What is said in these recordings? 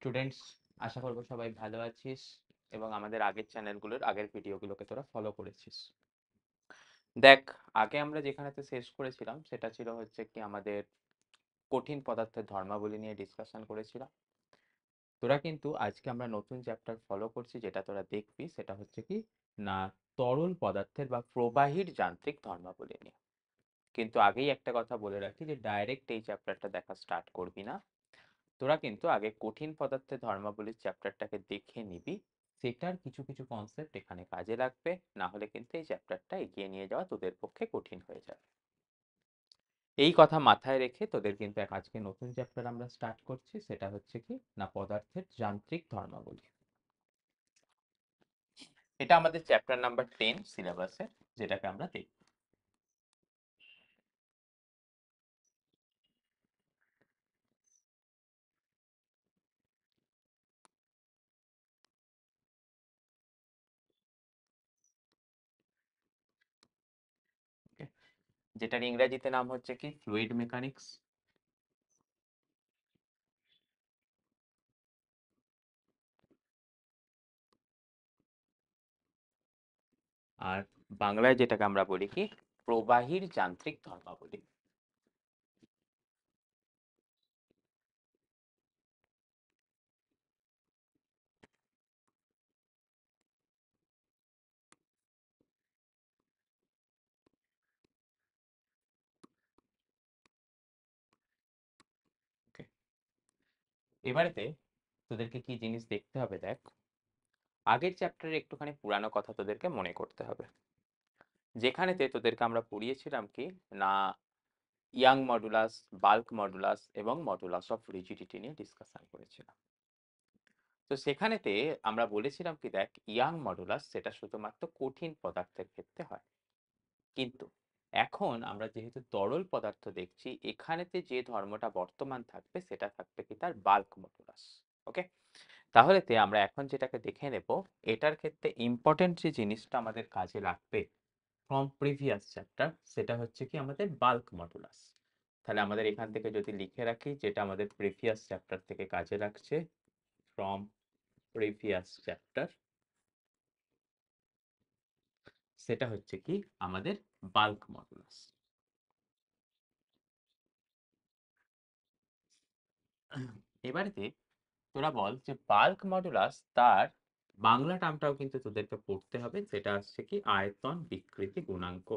Students, আশা করবো সবাই ভালো আছিস এবং আমাদের আগের চ্যানেলগুলোর আগের ভিডিওগুলোকে তোরা ফলো করেছিস। দেখ, আগে আমরা যেখানেতে শেষ করেছিলাম সেটা ছিল হচ্ছে কি আমাদের কঠিন পদার্থের ধর্মাবলী নিয়ে ডিসকাশন করেছিলাম। তোরা কিন্তু আজকে আমরা নতুন চ্যাপ্টার ফলো করছি, যেটা তোরা দেখবি সেটা হচ্ছে কি না তরল পদার্থের বা প্রবাহীর যান্ত্রিক ধর্মাবলী নিয়ে। কিন্তু আগেই একটা কথা বলে রাখি যে ডাইরেক্ট এই চ্যাপ্টারটা দেখা স্টার্ট করবি না। তোরা কিন্তু আগে কঠিন পদার্থের ধর্মাবলীর চ্যাপ্টারটাকে দেখে নিবি, সেটার কিছু কিছু কনসেপ্ট এখানে কাজে লাগবে, না হলে কিন্তু এই চ্যাপ্টারটা এগিয়ে নিয়ে যাওয়া তোদের পক্ষে কঠিন হয়ে যাবে। এই কথা মাথায় রেখে তোদের কিন্তু আজকে নতুন চ্যাপ্টার আমরা স্টার্ট করছি, সেটা হচ্ছে কি না পদার্থের যান্ত্রিক ধর্মাবলী। এটা আমাদের চ্যাপ্টার নাম্বার 10 সিলেবাসে, যেটাকে আমরা দেখব। যেটার ইংরেজিতে নাম হচ্ছে কি ফ্লুইড মেকানিক্স। আর বাংলায় যেটাকে আমরা বলি কি প্রবাহীর যান্ত্রিক ধর্মাবলী। এবারেতে তোদেরকে কি জিনিস দেখতে হবে, দেখ আগের চ্যাপ্টারে একটুখানি পুরানো কথা তোদেরকে মনে করতে হবে, যেখানেতে তোদেরকে আমরা পড়িয়েছিলাম কি না ইয়াং মডুলাস, বাল্ক মডুলাস এবং মডুলাস অফ রিজিডিটি নিয়ে ডিসকাশন করেছিলাম। তো সেখানেতে আমরা বলেছিলাম কি দেখ ইয়াং মডুলাস সেটা শুধুমাত্র কঠিন পদার্থের ক্ষেত্রে হয়, কিন্তু এখন আমরা যেহেতু তরল পদার্থ দেখছি, এখানেতে যে ধর্মটা বর্তমান থাকবে সেটা থাকবে কি তার বাল্ক মডুলাস। ওকে, তাহলে আমরা এখন যেটাকে দেখে নেব, এটার ক্ষেত্রে ইম্পর্টেন্ট যে জিনিসটা আমাদের কাজে লাগবে ফ্রম প্রিভিয়াস চ্যাপ্টার, সেটা হচ্ছে কি আমাদের বাল্ক মডুলাস। তাহলে আমাদের এখান থেকে যদি লিখে রাখি যেটা আমাদের প্রিভিয়াস চ্যাপ্টার থেকে কাজে লাগছে, ফ্রম প্রিভিয়াস চ্যাপ্টার, সেটা হচ্ছে কি আমাদের বাল্ক মডুলাস। এবারেতে তোরা বল যে বাল্ক মডুলাস তার বাংলা টার্মটাও কিন্তু তোদেরকে পড়তে হবে, যেটা হচ্ছে কি আয়তন বিকৃতি গুণাঙ্ক।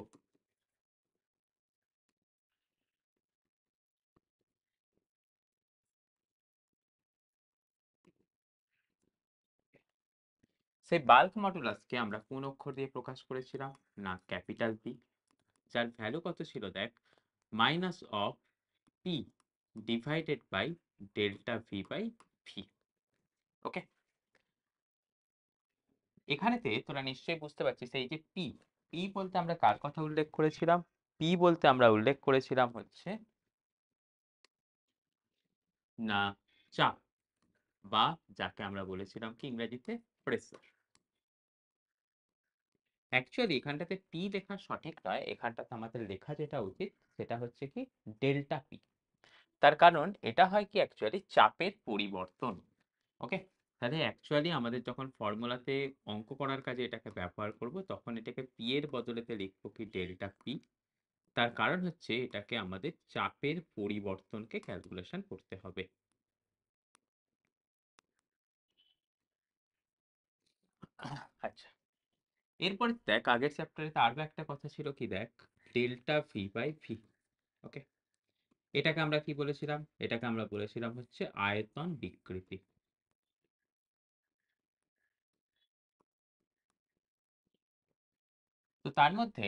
সেই বাল্ক মডুলাসকে আমরা কোন অক্ষর দিয়ে প্রকাশ করেছিলাম, না ক্যাপিটাল পি, যার ভ্যালু কত ছিল দেখ minus of P divided by delta V by V. Okay, এখানেতে তোরা নিশ্চয়ই বুঝতে পারছিস এই যে পি, পি বলতে আমরা কার কথা উল্লেখ করেছিলাম, পি বলতে আমরা উল্লেখ করেছিলাম হচ্ছে না চাপ, বা যাকে আমরা বলেছিলাম কি ইংরেজিতে প্রেসার। অ্যাকচুয়ালি এখানটাতে পি লেখা সঠিক নয়, এখানটাতে আমাদের লেখা যেটা উচিত সেটা হচ্ছে কি ডেল্টা পি। তার কারণ এটা হয় কি অ্যাকচুয়ালি চাপের পরিবর্তন। ওকে, তাহলে অ্যাকচুয়ালি আমাদের যখন ফর্মুলাতে অঙ্ক করার কাজে এটাকে ব্যবহার করব, তখন এটাকে পি এর বদলেতে লিখবো কি ডেল্টা পি। তার কারণ হচ্ছে এটাকে আমাদের চাপের পরিবর্তনকে ক্যালকুলেশন করতে হবে। আচ্ছা, এরপর দেখ আগের চ্যাপ্টারে আরো একটা কথা ছিল কি দেখ ডেল্টা ভি বাই ভি। ওকে, এটাকে আমরা কি বলেছিলাম, এটাকে আমরা বলেছিলাম হচ্ছে আয়তন বিকৃতি। তো তার মধ্যে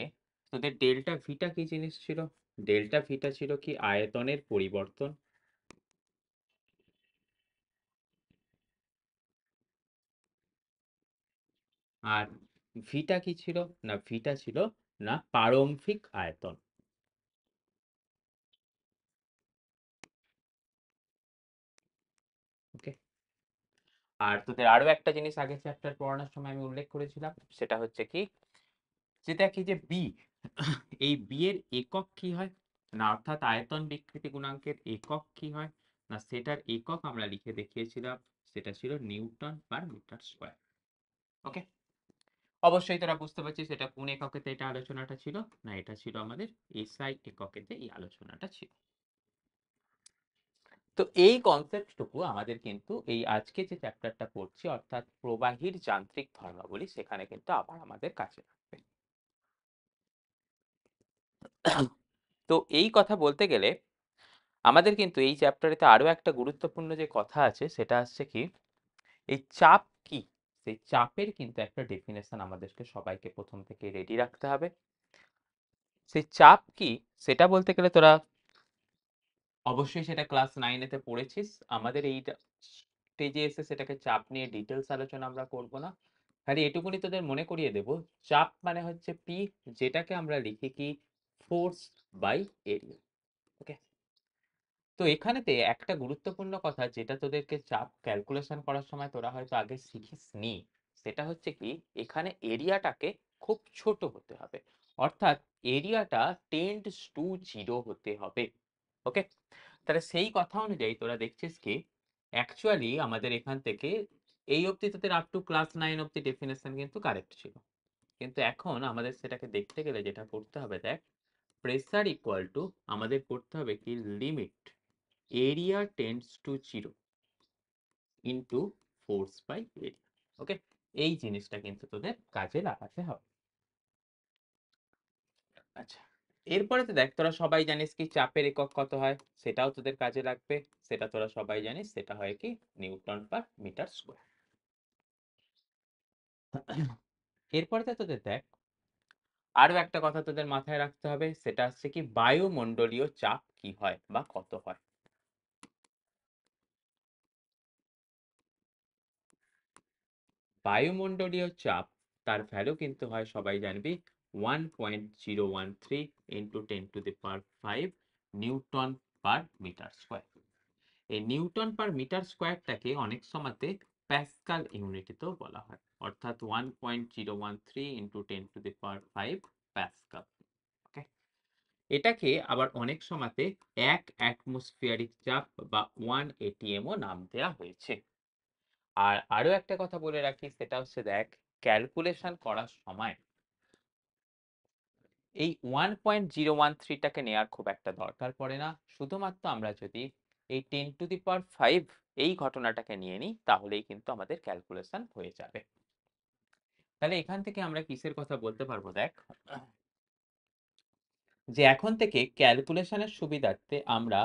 তোদের ডেল্টা ভিটা কি জিনিস ছিল, ডেল্টা ভিটা ছিল কি আয়তনের পরিবর্তন। আর ভিটা কি ছিল, না ভিটা ছিল না প্রারম্ভিক আয়তন। ওকে, আর তোদের আরো একটা জিনিস আগের চ্যাপ্টার পড়ানোর সময় আমি উল্লেখ করেছিলাম, সেটা হচ্ছে কি যেটা কি যে বি, এই বি এর একক কি হয়, না অর্থাৎ আয়তন বিকৃতি গুণাঙ্কের একক কি হয়, না সেটার একক আমরা লিখে দেখিয়েছিলাম, সেটা ছিল নিউটন পার মিটার স্কোয়ার। ওকে, অবশ্যই তোরা বুঝতে পারছিস এটা কোন এককেতে এটা আলোচনাটা ছিল, না এটা ছিল আমাদের এসআই এককেতে এই আলোচনাটা ছিল। তো এই কনসেপ্টটুকু আমাদের কিন্তু এই আজকে যে চ্যাপ্টারটা পড়ছি অর্থাৎ প্রবাহীর যান্ত্রিক ধর্মাবলী সেখানে কিন্তু আবার আমাদের কাছে লাগবে। তো এই কথা বলতে গেলে আমাদের কিন্তু এই চ্যাপ্টারেতে আরো একটা গুরুত্বপূর্ণ যে কথা আছে সেটা হচ্ছে কি, এই চাপ কি, সেই চাপের কিন্তু একটা ডেফিনেশন আমাদেরকে সবাইকে প্রথম থেকে রেডি রাখতে হবে। সেই চাপ কি সেটা বলতে গেলে তোরা অবশ্যই সেটা ক্লাস 9 তে পড়েছিস। আমাদের এই স্টেজে এসে সেটাকে চাপ নিয়ে ডিটেলস আলোচনা আমরা করব না, খালি এটুকুনি তোদের মনে করিয়ে দেব, চাপ মানে হচ্ছে পি, যেটাকে আমরা লিখি কি ফোর্স বাই এরিয়া। ওকে, তো এখানেতে একটা গুরুত্বপূর্ণ কথা যেটা তোদেরকে চাপ ক্যালকুলেশন করার সময় তোরা হয়তো আগে শিখিস নি, সেটা হচ্ছে কি এখানে এরিয়াটাকে খুব ছোট হতে হবে, অর্থাৎ এরিয়াটা টেন্ডস টু 0 হতে হবে। ওকে, তাহলে সেই কথা অনুযায়ী তোরা দেখছিস কি অ্যাকচুয়ালি আমাদের এখান থেকে এই অবধি তোদের আপ টু ক্লাস 9 অবধি ডেফিনেশন কিন্তু কারেক্ট ছিল, কিন্তু এখন আমাদের সেটাকে দেখতে গেলে যেটা করতে হবে দেখ, প্রেসার ইকুয়াল টু আমাদের করতে হবে কি limit area tends to 0 into force by area. Okay, এই জিনিসটা কিন্তু তোদের কাজে লাগাতে হবে। আচ্ছা, এরপরে তো দেখ তোরা সবাই জানিস কি চাপের একক কত হয়, সেটাও তোদের কাজে লাগবে। সেটা তোরা সবাই জানিস, সেটা হয় কি নিউটন পার মিটার স্কোয়ার। এরপরে তো তোদের দেখ আরো একটা কথা তোদের মাথায় রাখতে হবে, সেটা হচ্ছে কি বায়ুমণ্ডলীয় চাপ কি হয় বা কত হয়। বায়ুমণ্ডলীয় চাপ তার ভ্যালু কিন্তু হয় সবাই জানবি 1.013 into 10⁵ newton per metre square. এই নিউটন পার মিটার স্কোয়ারটাকে অনেক সময়তে প্যাসকাল ইউনিটেতেও বলা হয়, অর্থাৎ 1.013 ইন্টু 10⁵ প্যাসকাল। ওকে, এটাকে আবার অনেক সময়তে এক অ্যাটমসফিয়ারিক চাপ বা 1 ATM ও নাম দেওয়া হয়েছে। আর আরো একটা কথা বলে রাখি, সেটা হচ্ছে দেখ ক্যালকুলেশন করার সময় এই 1.013টাকে নেওয়ার খুব একটা দরকার পড়ে না, শুধুমাত্র আমরা যদি এই 10⁵ এই ঘটনাটাকে নিয়ে নিই তাহলেই কিন্তু আমাদের ক্যালকুলেশন হয়ে যাবে। তাহলে এখান থেকে আমরা কিসের কথা বলতে পারবো দেখ, যে এখন থেকে ক্যালকুলেশনের সুবিধার্থে আমরা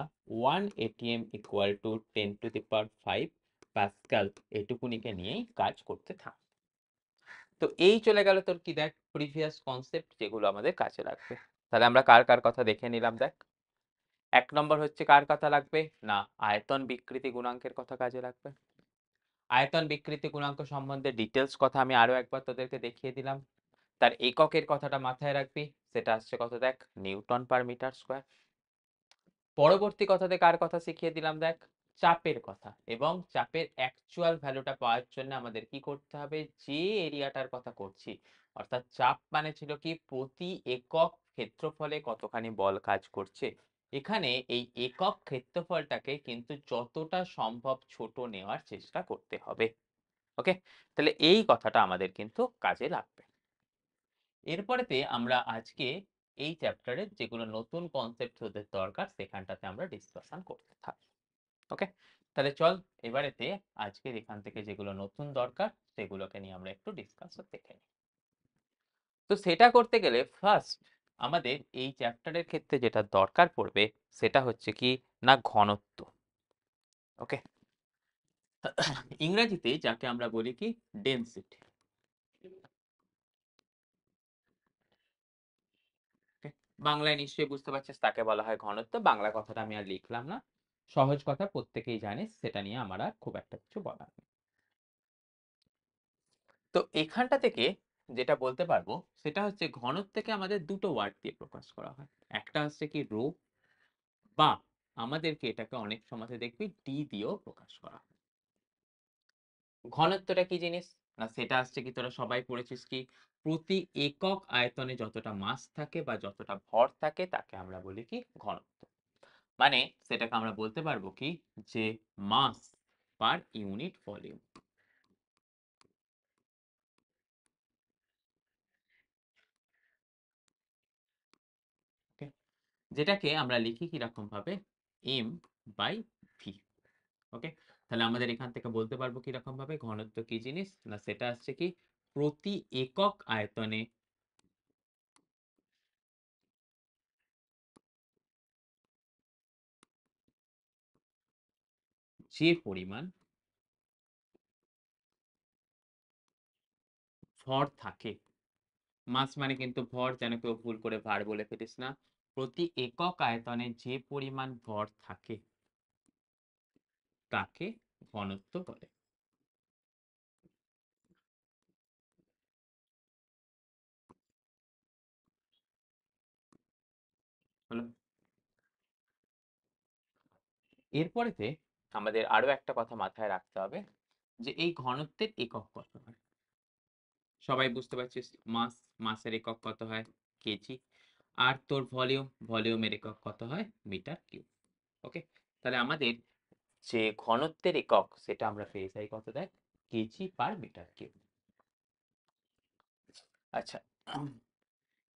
1 ATM ইকুয়াল টু 10⁵ প্যাসকাল এটুকুনিকে নিয়েই কাজ করতে থাক। তো এই চলে গেল তোর কি দেখ প্রিভিয়াস কনসেপ্ট যেগুলো আমাদের কাছে লাগবে। তাহলে আমরা কার কার কথা দেখে নিলাম দেখ। এক নম্বর হচ্ছে কার কথা লাগবে, না আয়তন বিকৃতি গুণাঙ্কের কথা কাজে লাগবে। আয়তন বিকৃতি গুণাঙ্ক সম্বন্ধে ডিটেলস কথা আমি আরো একবার তোদেরকে দেখিয়ে দিলাম। তার এককের কথাটা মাথায় রাখবি, সেটা আসছে কত দেখ নিউটন পার মিটার স্কোয়ার। পরবর্তী কথাতে কার কথা শিখিয়ে দিলাম দেখ, চাপের কথা, এবং চাপের অ্যাকচুয়াল ভ্যালুটা পাওয়ার জন্য আমাদের কি করতে হবে, যে এরিয়াটার কথা করছি, অর্থাৎ চাপ মানে ছিল কি প্রতি একক ক্ষেত্রফলে কতখানি বল কাজ করছে, এখানে এই একক ক্ষেত্রফলটাকে কিন্তু যতটা সম্ভব ছোট নেওয়ার চেষ্টা করতে হবে। ওকে, তাহলে এই কথাটা আমাদের কিন্তু কাজে লাগবে। এরপরেতে আমরা আজকে এই চ্যাপ্টারের যেগুলো নতুন কনসেপ্ট ওদের দরকার সেখানটাতে আমরা ডিসকাশন করতে থাকবো। ওকে, তাহলে চল এবারেতে আজকের এখান থেকে যেগুলো নতুন দরকার সেগুলোকে নিয়ে আমরা একটু ডিসকাস দেখে নিই। তো সেটা করতে গেলে ফার্স্ট আমাদের এই চ্যাপ্টারের ক্ষেত্রে যেটা দরকার পড়বে সেটা হচ্ছে কি, না ঘনত্ব। ওকে, ইংরেজিতে যাকে আমরা বলি কি ডেনসিটি। বাংলায় নিশ্চয়ই বুঝতে পারছিস তাকে বলা হয় ঘনত্ব, বাংলা কথাটা আমি আর লিখলাম না, সহজ কথা প্রত্যেকেই জানিস, সেটা নিয়ে আমার আর খুব একটা কিছু বলার নেই। তো এখানটা থেকে যেটা বলতে পারবো সেটা হচ্ছে ঘনত্বকে আমাদের দুটো ওয়ার্ড দিয়ে প্রকাশ করা হয়, একটা হচ্ছে কি রো, বা আমাদেরকে এটাকে অনেক সময় দেখবি ডি দিয়েও প্রকাশ করা হয়। ঘনত্বটা কি জিনিস, না সেটা আসছে কি তোরা সবাই পড়েছিস কি প্রতি একক আয়তনে যতটা মাস থাকে বা যতটা ভর থাকে তাকে আমরা বলি কি ঘনত্ব। মানে সেটাকে আমরা বলতে পারবো কি যে মাস পার ইউনিট ভলিউম। যেটাকে আমরা লিখি কিরকম ভাবে, এম বাই ভি। ওকে, তাহলে আমাদের এখান থেকে বলতে পারবো কিরকম ভাবে ঘনত্ব কি জিনিস, না সেটা আসছে কি প্রতি একক আয়তনে যে পরিমাণ ভর থাকে, মাস মানে কিন্তু ভর, যেন কেউ ভুল করে ভার বলে ফেলিস না, প্রতি একক আয়তনে যে পরিমাণ ভর থাকে তাকে ঘনত্ব বলে। হলো, এরপরেতে আমাদের আরো একটা কথা মাথায় রাখতে হবে যে এই ঘনত্বের একক কত হয়। সবাই বুঝতে পারছিস, মাস, মাসের একক কত হয়, কেজি। আর তোর ভলিউম, ভলিউমের একক কত হয়, মিটার কিউব। ওকে, তাহলে আমাদের যে ঘনত্বের একক সেটা আমরা পেয়ে যাই কত, দেখ, কেজি পার মিটার কিউব। আচ্ছা,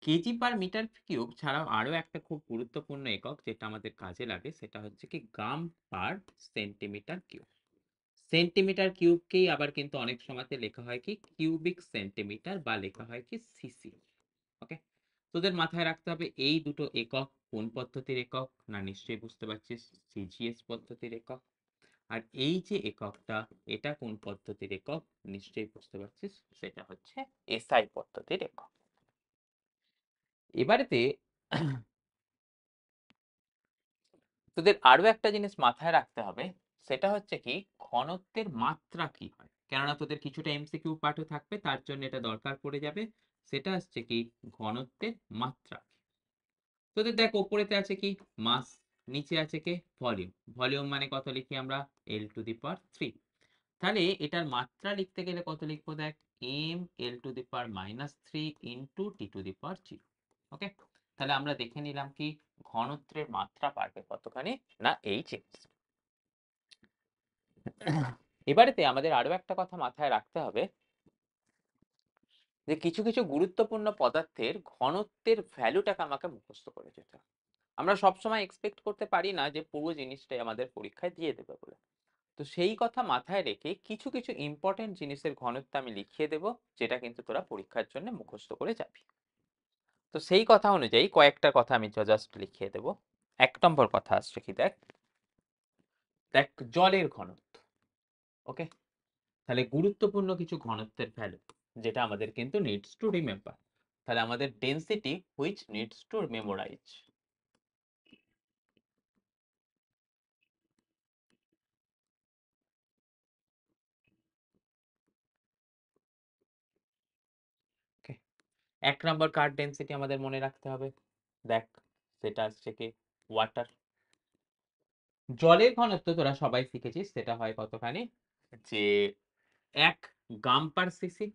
কেজি পার মিটার কিউব ছাড়াও আরো একটা খুব গুরুত্বপূর্ণ একক যেটা আমাদের কাজে লাগে, সেটা হচ্ছে কি গ্রাম পার সেন্টিমিটার কিউব। সেন্টিমিটার কিউবকেই আবার কিন্তু অনেক সময়তে লেখা হয় কি কিউবিক সেন্টিমিটার, বা লেখা হয় কি সিসি। ওকে, তোদের মাথায় রাখতে হবে এই দুটো একক কোন পদ্ধতির একক, না নিশ্চয়ই বুঝতে পারছিস, সিজিএস পদ্ধতির একক। আর এই যে এককটা, এটা কোন পদ্ধতির একক, নিশ্চয়ই বুঝতে পারছিস, সেটা হচ্ছে এসআই পদ্ধতির একক। এবারেতে তোদের আরো একটা জিনিস মাথায় রাখতে হবে, সেটা হচ্ছে কি ঘনত্বের মাত্রা কি হয়, কেননা তোদের কিছুটা এমসিকিউ পাঠও থাকবে, তার জন্য এটা দরকার পড়ে যাবে। সেটা হচ্ছে কি ঘনত্বের মাত্রা। তোদের দেখ ওপরেতে আছে কি মাস, নিচে আছে কে ভলিউম। ভলিউম মানে কত লিখি আমরা, এল টু দি পাওয়ার 3। তাহলে এটার মাত্রা লিখতে গেলে কত লিখবো, দেখ, M L to the power -3 into T to the power 0। Okay, তাহলে আমরা দেখে নিলাম কি ঘনত্বের মাত্রা পারবে কতখানি, না এই জিনিস। এবারেতে আমাদের আরো একটা কথা মাথায় রাখতে হবে যে কিছু কিছু গুরুত্বপূর্ণ পদার্থের ঘনত্বের ভ্যালুটাকে আমাকে মুখস্থ করে যেতে হবে। আমরা সবসময় এক্সপেক্ট করতে পারি না যে পুরো জিনিসটাই আমাদের পরীক্ষায় দিয়ে দেবে বলে। তো সেই কথা মাথায় রেখে কিছু কিছু ইম্পর্টেন্ট জিনিসের ঘনত্ব আমি লিখিয়ে দেব, যেটা কিন্তু তোরা পরীক্ষার জন্য মুখস্থ করে যাবি। তো সেই কথা অনুযায়ী কয়েকটা কথা আমি জাস্ট লিখিয়ে দেব। 1 নম্বর কথা আসছে কি, দেখ, দেখ জলের ঘনত্ব। ওকে, তাহলে গুরুত্বপূর্ণ কিছু ঘনত্বের ভ্যালু যেটা আমাদের কিন্তু নিডস টু রিমেম্বার। তাহলে আমাদের density which needs to memorise. Okay, 1 number কার ডেন্সিটি আমাদের মনে রাখতে হবে, দেখ সেটা আসছে কি ওয়াটার। জলের ঘনত্ব তোরা সবাই শিখেছিস, সেটা হয় কতখানি, যে 1 গ্রাম/সিসি,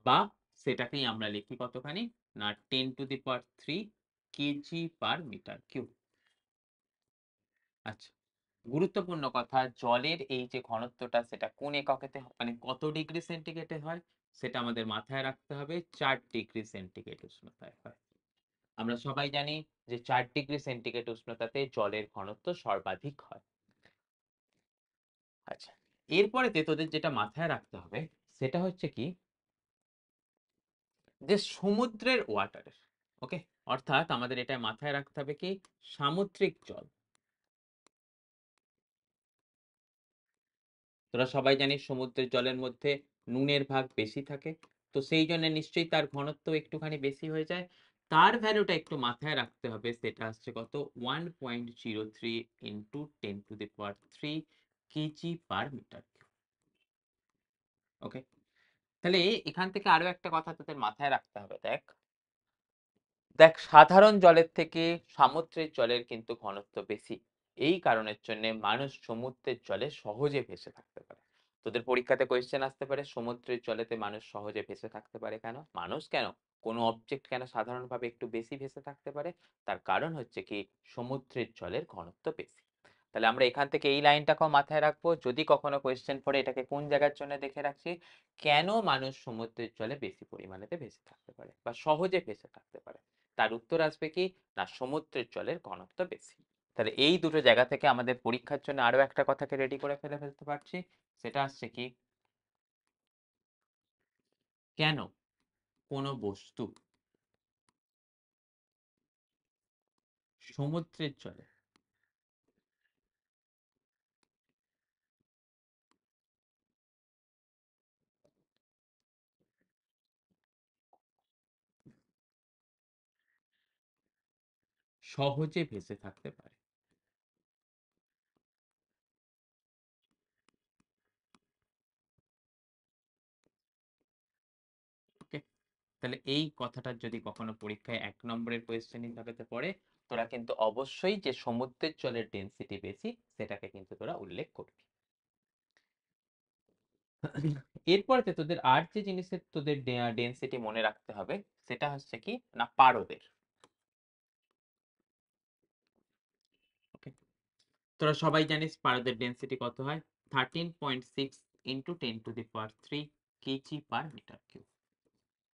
বা সেটাকেই আমরা লিখি কতখানি, না 10⁻³ kg/m³। আচ্ছা, গুরুত্বপূর্ণ কথা, জলের এই যে ঘনত্বটা সেটা কোন এককেতে মানে কত ডিগ্রি সেন্টিগ্রেডে হয়, সেটা আমাদের মাথায় রাখতে হবে, 4 ডিগ্রি সেন্টিগ্রেড উষ্ণতায় হয়। আমরা সবাই জানি যে 4 ডিগ্রি সেন্টিগ্রেড উষ্ণতাতে জলের ঘনত্ব সর্বাধিক হয়। আচ্ছা, এরপরেতে তোদের যেটা মাথায় রাখতে হবে সেটা হচ্ছে কি যে সমুদ্রের ওয়াটারের, ওকে, অর্থাৎ আমাদের এটা মাথায় রাখতে হবে কি সামুদ্রিক জল। তোরা সবাই জানিস সমুদ্রের জলের মধ্যে নুনের ভাগ বেশি থাকে, তো সেই জন্য নিশ্চয়ই তার ঘনত্ব একটুখানি বেশি হয়ে যায়। তার ভ্যালুটা একটু মাথায় রাখতে হবে, সেটা আসছে কত, 1.03 ইন্টু 10⁻³ kg/m³। ওকে, তাহলে এখান থেকে আরো একটা কথা তোদের মাথায় রাখতে হবে, দেখ দেখ সাধারণ জলের থেকে সামুদ্রিক জলের কিন্তু ঘনত্ব বেশি। এই কারণের জন্য মানুষ সমুদ্রের জলে সহজে ভেসে থাকতে পারে। তোদের পরীক্ষাতে কোয়েশ্চেন আসতে পারে সমুদ্রের জলেতে মানুষ সহজে ভেসে থাকতে পারে কেন, মানুষ কেন, কোনো অবজেক্ট কেন সাধারণভাবে একটু বেশি ভেসে থাকতে পারে, তার কারণ হচ্ছে কি সমুদ্রের জলের ঘনত্ব বেশি। তাহলে আমরা এখান থেকে এই লাইনটাকেও মাথায় রাখবো, যদি কখনো কোয়েশ্চেন পড়ে এটাকে কোন জায়গার জন্য দেখে রাখছি, কেন মানুষ সমুদ্রের জলে বেশি পরিমাণেতে ভেসে থাকতে পারে বা সহজে ভেসে থাকতে পারে। তার উত্তর আসবে কি না, সমুদ্রের জলের ঘনত্ব বেশি। তাহলে এই দুটো জায়গা থেকে আমাদের পরীক্ষার জন্য আরো একটা কথাকে রেডি করে ফেলতে পারছি, সেটা আসছে কি, কেন কোনো বস্তু সমুদ্রের জলে সহজে ভেসে থাকতে পারে। ওকে, তাহলে এই কথাটার যদি কখনো পরীক্ষায় 1 নম্বরের কোয়েশ্চেন হিসাবে পড়ে, তোরা কিন্তু অবশ্যই যে সমুদ্রের জলের ডেনসিটি বেশি সেটাকে কিন্তু তোরা উল্লেখ করবি। এরপরে তোদের আর যে জিনিসের তোদের ডেনসিটি মনে রাখতে হবে সেটা হচ্ছে কি না, পারদের। ওকে, তোরা সবাই জানিস পারদের ডেনসিটি কত হয়, 13.6 into 10⁻³ KG per metre cube.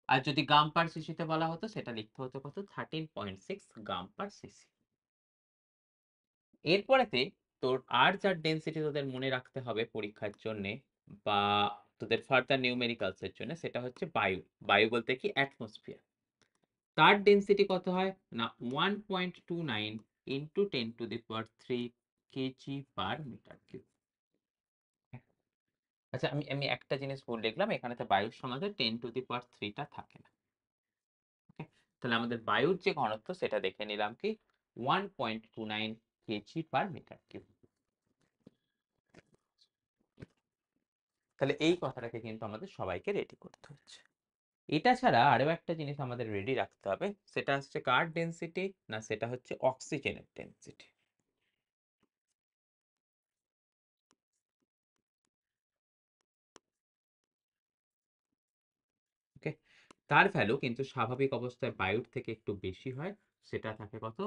আর যদি গ্রাম পার সিসিতে বলা হতো সেটা লিখতে হতো কত, 13.6 গ্রাম পার সিসি। এরপরেতে তোর আর যার ডেনসিটি তোদের মনে রাখতে হবে পরীক্ষার জন্য বা তোদের ফার্দার নিউমেরিক্যালস এর জন্য, সেটা হচ্ছে বায়ু। বায়ু বলতে কি অ্যাটমসফিয়ার। তার ডেনসিটি কত হয় না, 1.29 into 10⁻³ KG per metre cube. আচ্ছা, আমি আমি একটা জিনিস ভুল লিখলাম, এখানেতে বায়ুর সমাজে 10⁻³ টা থাকে না। ওকে, তাহলে আমাদের বায়ুর যে ঘনত্ব সেটা দেখে নিলাম কি, 1.29 কেজি পার মিটার কিউব। তাহলে এই কথাটাকে কিন্তু আমাদের সবাইকে রেডি করতে হচ্ছে। এটা ছাড়া আরো একটা জিনিস আমাদের রেডি রাখতে হবে, সেটা হচ্ছে কার ডেনসিটি না, সেটা হচ্ছে অক্সিজেনের ডেনসিটি। ওকে, তার ভ্যালু কিন্তু স্বাভাবিক অবস্থায় বায়ুর থেকে একটু বেশি হয়, সেটা থাকে কত,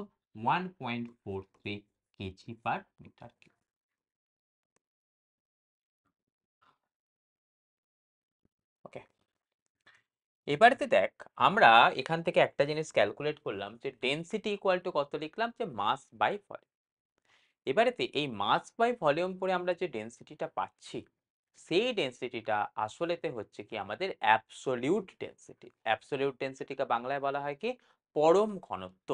1.43 কেজি পার মিটার কিউব। ওকে, এবারেতে দেখ, আমরা এখান থেকে একটা জিনিস ক্যালকুলেট করলাম যে ডেনসিটি ইকুয়াল টু কত লিখলাম, যে মাস বাই ভলিউম। এবারেতে এই মাস বাই ভলিউম পরে আমরা যে ডেনসিটিটা পাচ্ছি, সেই ডেনসিটিটা আসলেতে হচ্ছে কি আমাদের অ্যাবসোলিউট ডেনসিটি। অ্যাবসোলিউট ডেনসিটিকে বাংলায় বলা হয় কি, পরম ঘনত্ব।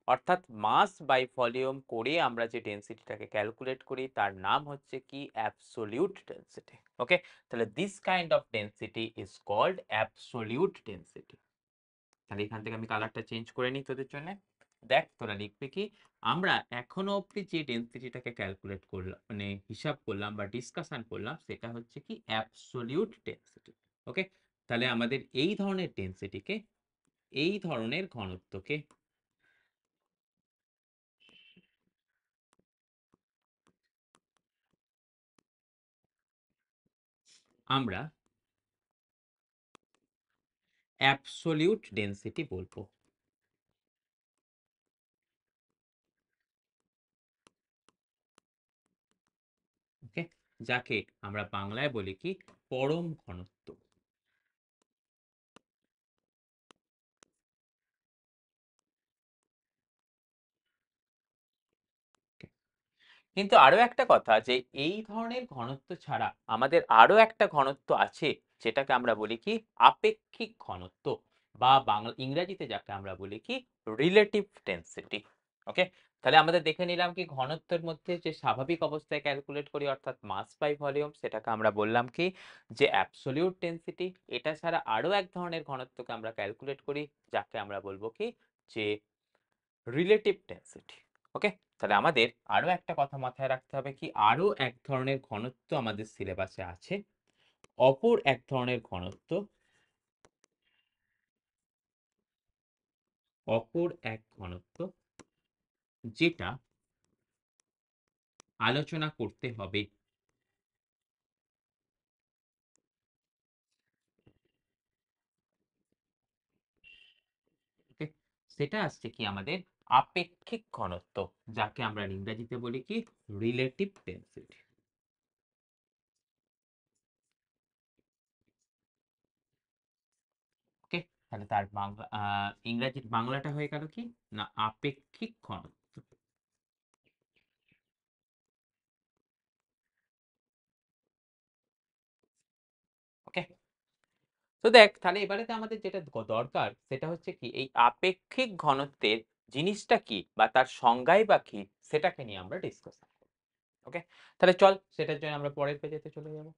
অর্থাৎ মাস বাই ভলিউম করে আমরা যে ডেনসিটিটাকে ক্যালকুলেট করি তার নাম হচ্ছে কি অ্যাবসোলিউট ডেনসিটি। ওকে, তাহলে this kind of density is called absolute density. তাহলে এখান থেকে আমি কালারটা চেঞ্জ করে নিই তোদের জন্য। দেখ, তোরা লিখবি কি, আমরা এখনো অবধি যে ডেনসিটিটাকে ক্যালকুলেট করলাম, মানে হিসাব করলাম বা ডিসকাশন করলাম, সেটা হচ্ছে কি অ্যাবসোলিউট ডেনসিটি। ওকে, তাহলে আমাদের এই ধরনের ডেনসিটিকে, এই ধরনের ঘনত্বকে আমরা অ্যাবসোলিউট ডেনসিটি বলবো। ওকে, যাকে আমরা বাংলায় বলি কি, পরম ঘনত্ব। কিন্তু আরো একটা কথা, যে এই ধরনের ঘনত্ব ছাড়া আমাদের আরো একটা ঘনত্ব আছে, যেটাকে আমরা বলি কি আপেক্ষিক ঘনত্ব, বা বাংলা ইংরেজিতে যাকে আমরা বলি কি রিলেটিভ ডেনসিটি। ওকে, তাহলে আমাদের দেখে নিলাম কি ঘনত্বের মধ্যে যে স্বাভাবিক অবস্থায় ক্যালকুলেট করি অর্থাৎ মাস বাই ভলিউম, সেটাকে আমরা বললাম কি যে অ্যাবসোলিউট ডেনসিটি। এটা ছাড়া আরো এক ধরনের ঘনত্বকে আমরা ক্যালকুলেট করি, যাকে আমরা বলবো কি যে রিলেটিভ ডেনসিটি। ওকে, তাহলে আমাদের আরো একটা কথা মাথায় রাখতে হবে কি, আরো এক ধরনের ঘনত্ব আমাদের সিলেবাসে আছে, অপর এক ধরনের ঘনত্ব, অপর এক ঘনত্ব যেটা আলোচনা করতে হবে। ওকে, সেটা আসছে কি আমাদের আপেক্ষিক ঘনত্ব, যাকে আমরা ইংরেজিতে বলি কি রিলেটিভ ডেন্সিটি। ওকে, তাহলে তার বাংলা ইংরেজির বাংলাটা হয়ে গেল কি না আপেক্ষিক ঘনত্ব। ওকে, তো দেখ তাহলে এবারে আমাদের যেটা দরকার সেটা হচ্ছে কি এই আপেক্ষিক ঘনত্বের জিনিসটা কি বা তার সংজ্ঞাই বা কি সেটাকে নিয়ে আমরা ডিসকাস করব। ওকে, তাহলে চল সেটার জন্য আমরা পরের পেজেতে চলে যাব।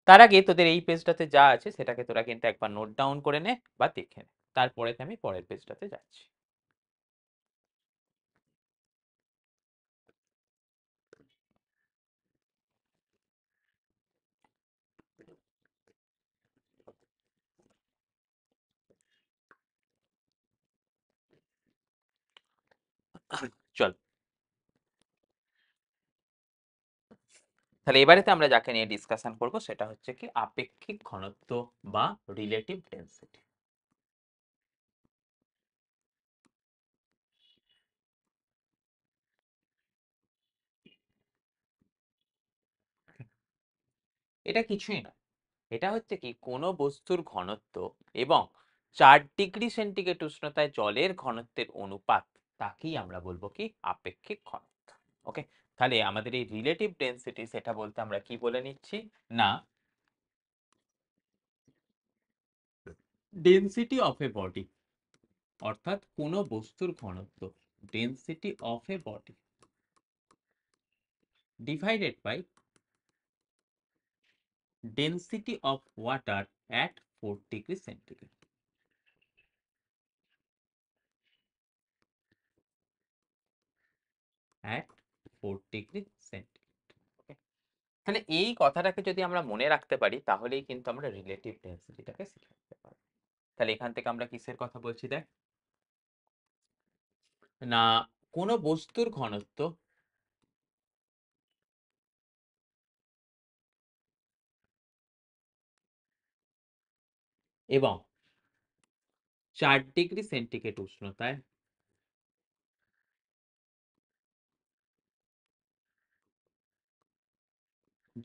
তার আগে তোদের এই পেজটাতে যা আছে সেটাকে তোরা কিন্তু একবার নোট ডাউন করে নে বা দেখে নে, তারপরে আমি পরের পেজটাতে যাচ্ছি। চল, তাহলে এবারেতে আমরা যাকে নিয়ে ডিসকাশন করব সেটা হচ্ছে কি আপেক্ষিক ঘনত্ব বা রিলেটিভ ডেন্সিটি। এটা কিছুই না, এটা হচ্ছে কি কোনো বস্তুর ঘনত্ব এবং 4 ডিগ্রি সেন্টিগ্রেড উষ্ণতায় জলের ঘনত্বের অনুপাত, তাকেই আমরা বলবো কি আপেক্ষিক ঘনত্ব। ওকে, তাহলে আমাদের এই রিলেটিভ ডেন্সিটি সেটা বলতে আমরা কি বলে নিচ্ছি না ডেন্সিটি অফ এ বডি, অর্থাৎ কোনো বস্তুর ঘনত্ব density of a body divided by density of water at 4 degree centigrade. At 4 degree centigrade. Okay, তাহলে এই কথাটাকে যদি আমরা মনে রাখতে পারি তাহলেই কিন্তু আমরা রিলেটিভ ডেন্সিটিটাকে শিখে নিতে পারবো। তাহলে এখান থেকে আমরা কিসের কথা বলছি দেখ, না কোনো বস্তুর ঘনত্ব এবং 4 ডিগ্রি সেন্টিগ্রেড উষ্ণতায়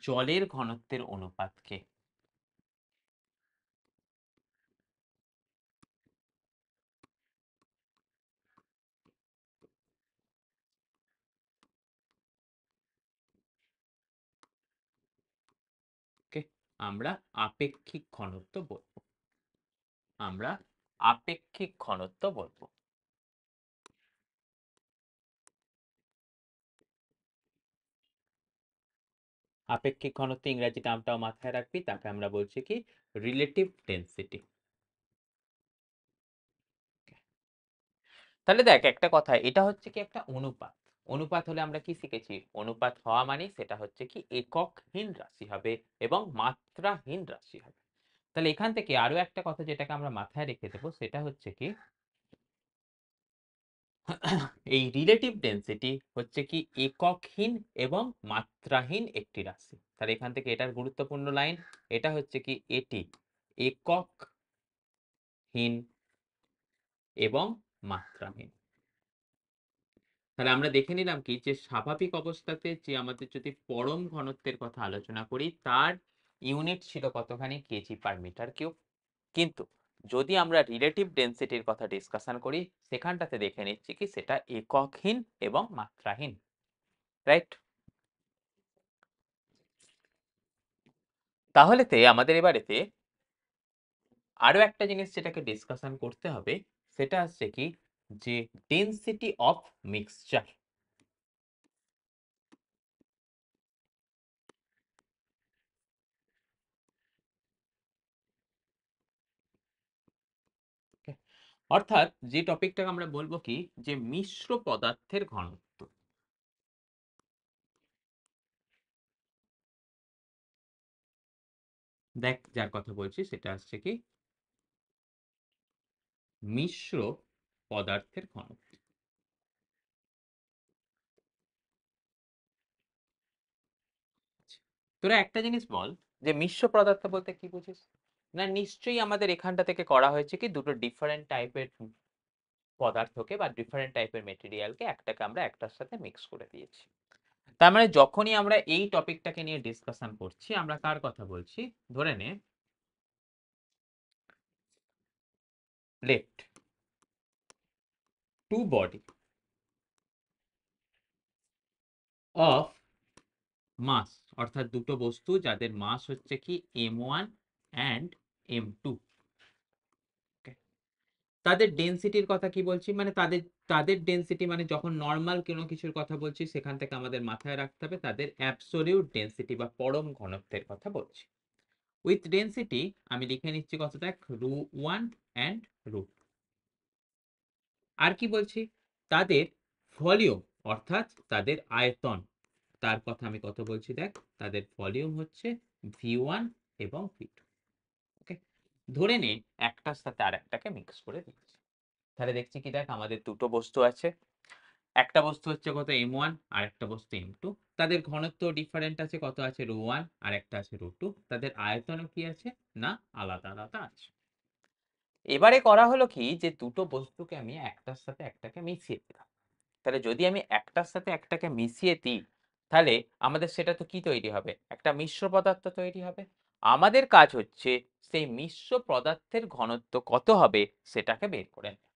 জলের ঘনত্বের অনুপাতকে আমরা আপেক্ষিক ঘনত্ব বলবো। আমরা আপেক্ষিক ঘনত্ব বলবো। আপেক্ষিক ঘনত্ব ইংরেজি নামটাও মাথায় রাখবি, তাকে আমরা বলছি কি রিলেটিভ ডেন্সিটি। তাহলে দেখ একটা কথা, এটা হচ্ছে কি একটা অনুপাত। অনুপাত হলে আমরা কি শিখেছি, অনুপাত হওয়া মানে সেটা হচ্ছে কি এককহীন রাশি হবে এবং মাত্রাহীন রাশি হবে। তাহলে এখান থেকে আরো একটা কথা যেটাকে আমরা মাথায় রেখে দেবো সেটা হচ্ছে কি এই রিলেটিভ ডেন্সিটি হচ্ছে কি এককহীন এবং মাত্রাহীন একটি রাশি। তাহলে এখান থেকে এটার গুরুত্বপূর্ণ লাইন, এটা হচ্ছে কি এটি এককহীন এবং মাত্রাহীন। তাহলে আমরা দেখে নিলাম কি যে স্বাভাবিক অবস্থাতে যে আমাদের যদি পরম ঘনত্বের কথা আলোচনা করি তার ইউনিট ছিল কতখানি kg/m³। কিন্তু যদি আমরা রিলেটিভ ডেন্সিটির কথা ডিসকাশন করি সেখানটাতে দেখে নিচ্ছি কি সেটা এককহীন এবং মাত্রাহীন। রাইট, তাহলেতে আমাদের এবারেতে আরো একটা জিনিস যেটাকে ডিসকাশন করতে হবে সেটা হচ্ছে কি যে ডেন্সিটি অফ মিক্সচার। অর্থাৎ যে টপিকটাকে আমরা বলবো কি যে মিশ্র পদার্থের ঘনত্ব। দেখ যার কথা বলছি সেটা হচ্ছে কি মিশ্র পদার্থের ঘনত্ব। আচ্ছা, তোরা একটা জিনিস বল যে মিশ্র পদার্থ বলতে কি বুঝিস। না নিশ্চয়ই আমাদের এখানটা থেকে করা হয়েছে কি দুটো ডিফারেন্ট টাইপের পদার্থকে বা ডিফারেন্ট টাইপের মেটেরিয়ালকে একটাকে আমরা একটার সাথে মিক্স করে দিয়েছি। তার মানে যখনই আমরা এই টপিকটাকে নিয়ে ডিসকাশন করছি, আমরা কার কথা বলছি? ধরে নে let two body of মাস, অর্থাৎ দুটো বস্তু যাদের মাস হচ্ছে কি m1 and m2, তাদের ডেনসিটির কথা কি বলছি? মানে তাদের তাদের ডেনসিটি, মানে যখন নর্মাল কোনো কিছুর কথা বলছি সেখান থেকে আমাদের মাথায় রাখতে হবে তাদের অ্যাবসোলিউট ডেনসিটি বা পরম ঘনত্বের কথা বলছি। উইথ ডেনসিটি আমি লিখে নিচ্ছি কত, দেখ, ρ1 and ρ2। আর কি বলছি? তাদের ভলিউম, অর্থাৎ তাদের আয়তন, তার কথা আমি কত বলছি, দেখ, তাদের ভলিউম হচ্ছে v1 এবং v2। ওকে, ধরে নে একটার সাথে আর একটাকে মিক্স করে দিচ্ছি। তাহলে দেখছি কি, দেখ, আমাদের দুটো বস্তু আছে। একটা বস্তু হচ্ছে কত m1 আর একটা বস্তু m2। তাদের ঘনত্ব ডিফারেন্ট আছে, কত আছে ρ1 আর একটা আছে ρ2। তাদের আয়তনও কি আছে না আলাদা আলাদা আছে। এবারে করা হলো কি, যে দুটো বস্তুকে আমি একটার সাথে একটাকে মিশিয়ে দিলাম। তাহলে যদি আমি একটার সাথে একটাকে মিশিয়ে দিই, তাহলে আমাদের সেটা তো কি তৈরি হবে? একটা মিশ্র পদার্থ তৈরি হবে। আমাদের কাজ হচ্ছে সেই মিশ্র পদার্থের ঘনত্ব কত হবে সেটাকে বের করে নেওয়া।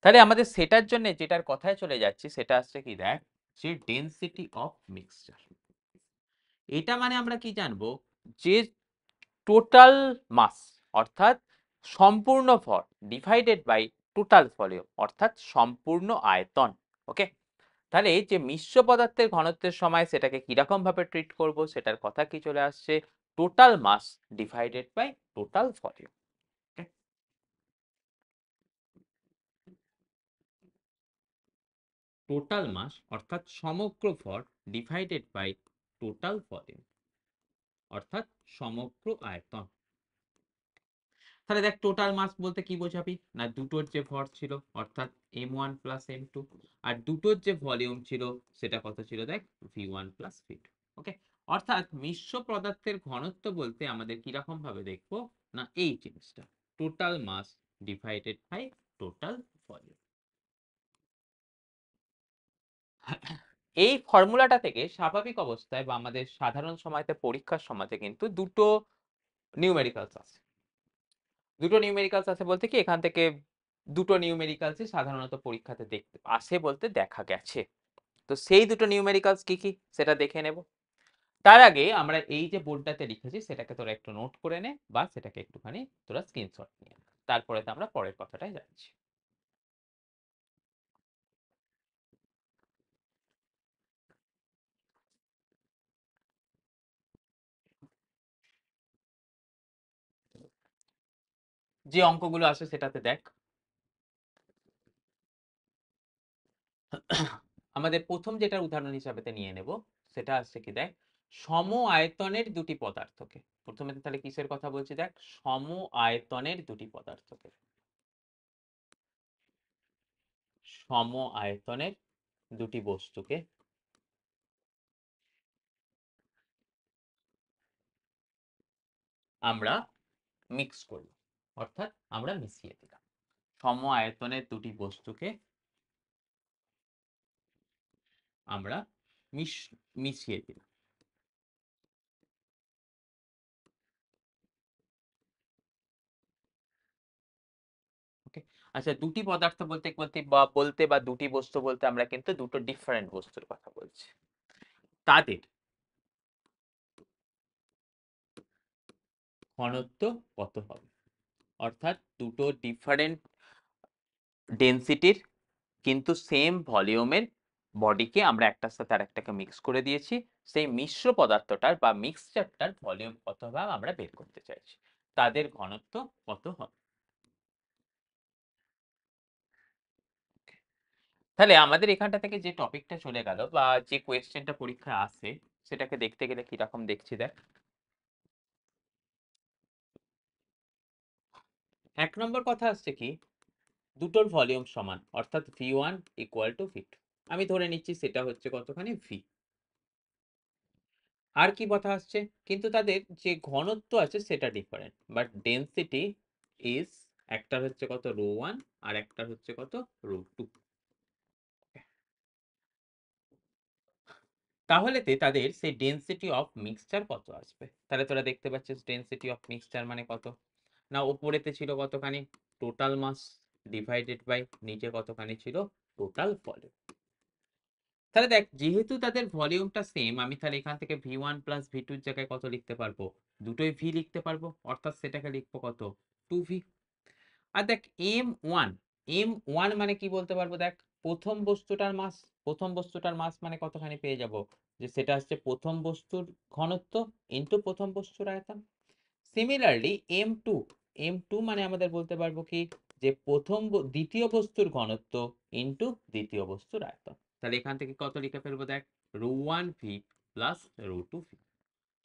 তাহলে আমাদের সেটার জন্য যেটার কথায় চলে যাচ্ছি সেটা আসছে কি, দেখ, যে ডেনসিটি অফ মিক্সচার। এটা মানে আমরা কি জানবো? যে টোটাল মাস, অর্থাৎ সম্পূর্ণ ভর, ডিভাইডেড বাই টোটাল ভলিউম, অর্থাৎ সম্পূর্ণ আয়তন। ওকে, তাহলে এই যে মিশ্র পদার্থের ঘনত্বের সময় সেটাকে কিরকম ভাবে ট্রিট করব সেটার কথা কি চলে আসছে, total mass divided by total volume. Total mass অর্থাৎ সমগ্র ভর ডিভাইডেড বাই টোটাল ভলিউম, অর্থাৎ সমগ্র আয়তন। তাহলে দেখ, টোটাল মাস বলতে কি বোঝাবি না, দুটোর যে ভর ছিল অর্থাৎ m1 প্লাস m2, আর দুটোর যে ভলিউম ছিল সেটা কত ছিল, দেখ, v1 প্লাস v2। ওকে, অর্থাৎ মিশ্র পদার্থের ঘনত্ব বলতে আমাদের কিরকম ভাবে দেখবো না, এই জিনিসটা total mass divided by total volume. এই ফর্মুলাটা থেকে স্বাভাবিক অবস্থায় বা আমাদের সাধারণ সময়তে পরীক্ষার সময়তে কিন্তু দুটো নিউমেরিক্যালস আছে। দুটো নিউমেরিক্যালস আছে বলতে কি, এখান থেকে দুটো নিউমেরিক্যালসই সাধারণত পরীক্ষাতে দেখতে আসে বলতে দেখা গেছে। তো সেই দুটো নিউমেরিক্যালস কি কি সেটা দেখে নেব। তার আগে আমরা এই যে বোর্ডটাতে লিখেছি সেটাকে তোরা একটু নোট করে নে, বা সেটাকে একটুখানি তোরা স্ক্রিনশট নিয়ে নে। তারপরে তো আমরা পরের কথাটায় যাচ্ছি। যে অঙ্কগুলো আছে সেটাতে দেখ, আমাদের প্রথম যেটা উদাহরণ হিসাবে নিয়ে নেব সেটা আসছে কি, দেখ, সম আয়তনের দুটি পদার্থকে। প্রথমে তাহলে কিসের কথা বলছি, দেখ, সম আয়তনের দুটি পদার্থকে, সম আয়তনের দুটি বস্তুকে আমরা মিক্স করব, অর্থাৎ আমরা মিশিয়ে দিলাম। সম আয়তনের দুটি বস্তুকে আমরা মিশিয়ে দিলাম। ওকে, আচ্ছা, দুটি পদার্থ বলতে বা দুটি বস্তু বলতে আমরা কিন্তু দুটো ডিফারেন্ট বস্তুর কথা বলছি। তাদের ঘনত্ব কত হবে, অর্থাৎ দুটো ডিফারেন্ট ডেনসিটির কিন্তু সেম ভলিউমের বডিকে আমরা একটার সাথে আরেকটাকে মিক্স করে দিয়েছি। সেই মিশ্র পদার্থটার বা মিক্সচারটার ভলিউম কত ভাগ আমরা বের করতে চাইছি, তাদের ঘনত্ব কত হবে। তাহলে আমাদের এখানটা থেকে যে টপিকটা চলে গেল বা যে কোয়েশ্চেনটা পরীক্ষায় আসে সেটাকে দেখতে গেলে কিরকম দেখছি, দেখ, 1 নম্বর কথা আসছে কি, দুটোর ভলিউম সমান, অর্থাৎ v1 ইকুয়াল টু v2। আমি ধরে নিচ্ছি সেটা হচ্ছে কতখানি v। আর কি কথা আসছে, কিন্তু তাদের যে ঘনত্ব আছে সেটা ডিফারেন্ট, বাট ডেনসিটি ইজ একটার হচ্ছে কত রো 1 আর একটার হচ্ছে কত রো 2। তাহলে তাদের সেই ডেনসিটি অফ মিক্সচার কত আসবে? তাহলে তোরা দেখতে পাচ্ছিস ডেনসিটি অফ মিক্সচার মানে কত? না উপরেতে ছিল কতখানি টোটাল মাস ডিভাইডেড বাই নিচে কতখানি ছিল টোটাল ভলিউম। তাহলে দেখ যেহেতু তাদের ভলিউমটা সেম, আমি তাহলে এখান থেকে v1 প্লাস v2 এর জায়গায় কত লিখতে পারবো? দুটোই v লিখতে পারবো, অর্থাৎ সেটাকে লিখবো কত 2v। আর দেখ m1, m1 মানে কি বলতে পারবো? দেখ প্রথম বস্তুটার মাস, প্রথম বস্তুটার মাস মানে কতখানি পেয়ে যাব? যে সেটা হচ্ছে প্রথম বস্তুর ঘনত্ব ইনটু প্রথম বস্তুর আয়তন। সিমিলারলি m2, m2 মানে আমাদের বলতে পারবো কি যে দ্বিতীয় বস্তুর ঘনত্ব ইনটু দ্বিতীয় বস্তুর আয়তন। তাহলে এখান থেকে কত লিখে ফেলবো? দেখ rho 1v plus rho 2v।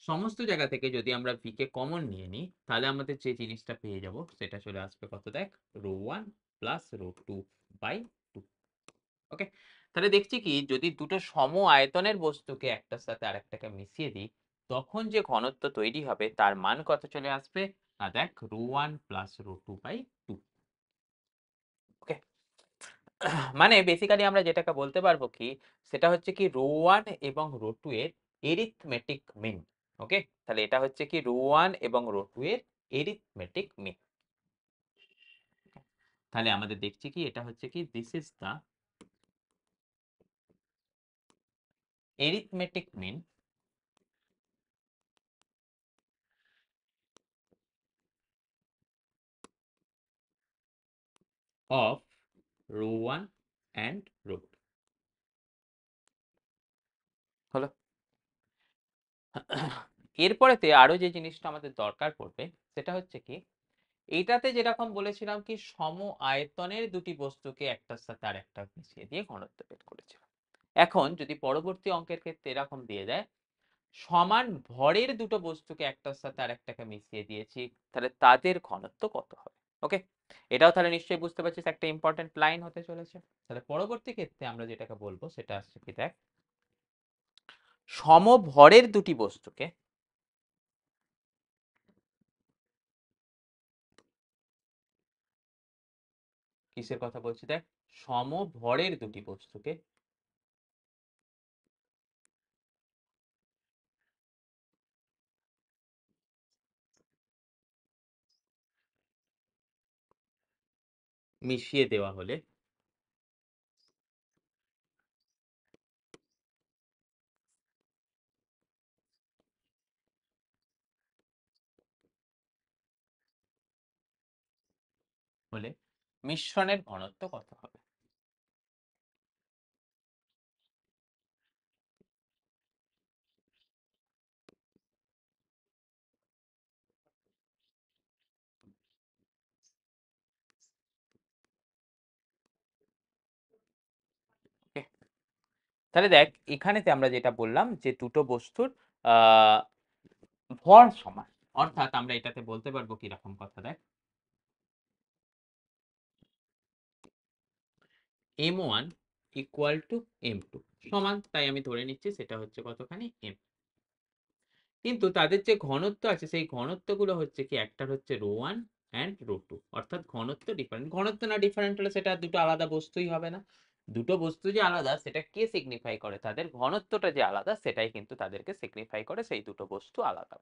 সমস্ত জায়গা থেকে যদি আমরা v কে কমন নিয়ে নিই তাহলে আমাদের যে জিনিসটা পেয়ে যাব সেটা চলে আসবে কত? দেখ রো 1 প্লাস রো 2 বাই 2। ওকে, তাহলে দেখছি কি যদি দুটো সম আয়তনের বস্তুকে একটার সাথে আরেকটাকে মিশিয়ে দিই তখন যে ঘনত্ব তৈরি হবে তার মান কত চলে আসবে? না দেখ রো 1 প্লাস রো 2 বাই 2। ওকে, মানে বেসিক্যালি আমরা যেটাকে বলতে পারবো কি সেটা হচ্ছে কি রো 1 এবং রো 2 এর এরিথমেটিক মিন। ওকে, তাহলে এটা হচ্ছে কি রো 1 এবং রো 2 এর এরিথমেটিক মিন। তাহলে আমাদের দেখছি কি এটা হচ্ছে কি this is the arithmetic mean of rho 1 and rho 2 হলো। এরপরেতে আরো যে জিনিসটা আমাদের দরকার পড়বে সেটা হচ্ছে কি এইটাতে যেরকম বলেছিলাম কি সম আয়তনের দুটি বস্তুকে একটার সাথে আর একটা মিশিয়ে দিয়ে ঘনত্ব বের করেছিলাম। এখন যদি পরবর্তী অঙ্কের ক্ষেত্রে এরকম দিয়ে দেয় সমান ভরের দুটো বস্তুকে একটার সাথে আরেকটাকে মিশিয়ে দিয়েছি তাহলে তাদের ঘনত্ব কত হবে? ওকে, এটাও তাহলে নিশ্চয়ই বুঝতে পারছিস একটা ইম্পর্টেন্ট লাইন হতে চলেছে। তাহলে পরবর্তী ক্ষেত্রে আমরা যেটাকে বলবো সেটা আসছে কি দেখ সমভরের দুটি বস্তুকে কিসের কথা বলছি? দেখ সমভরের দুটি বস্তুকে মিশিয়ে দেওয়া হলে হলে মিশ্রণের ঘনত্ব কত হবে? ওকে, তাহলে দেখ এখানেতে আমরা যেটা বললাম যে দুটো বস্তুর আহ ভর সমান, অর্থাৎ আমরা এটাতে বলতে পারবো কিরকম কথা? দেখ m1 ইকুয়াল টু m2 সমান, তাই আমি ধরে নিচ্ছি সেটা হচ্ছে কতখানি m। কিন্তু তাদের যে ঘনত্ব আছে সেই ঘনত্বগুলো হচ্ছে কি একটার হচ্ছে রো 1 অ্যান্ড রো 2, অর্থাৎ ঘনত্ব ডিফারেন্ট। ঘনত্ব না ডিফারেন্ট হলে সেটা দুটো আলাদা বস্তুই হবে না। দুটো বস্তু যে আলাদা সেটা কে সিগনিফাই করে? তাদের ঘনত্বটা যে আলাদা সেটাই কিন্তু তাদেরকে সিগনিফাই করে সেই দুটো বস্তু আলাদা।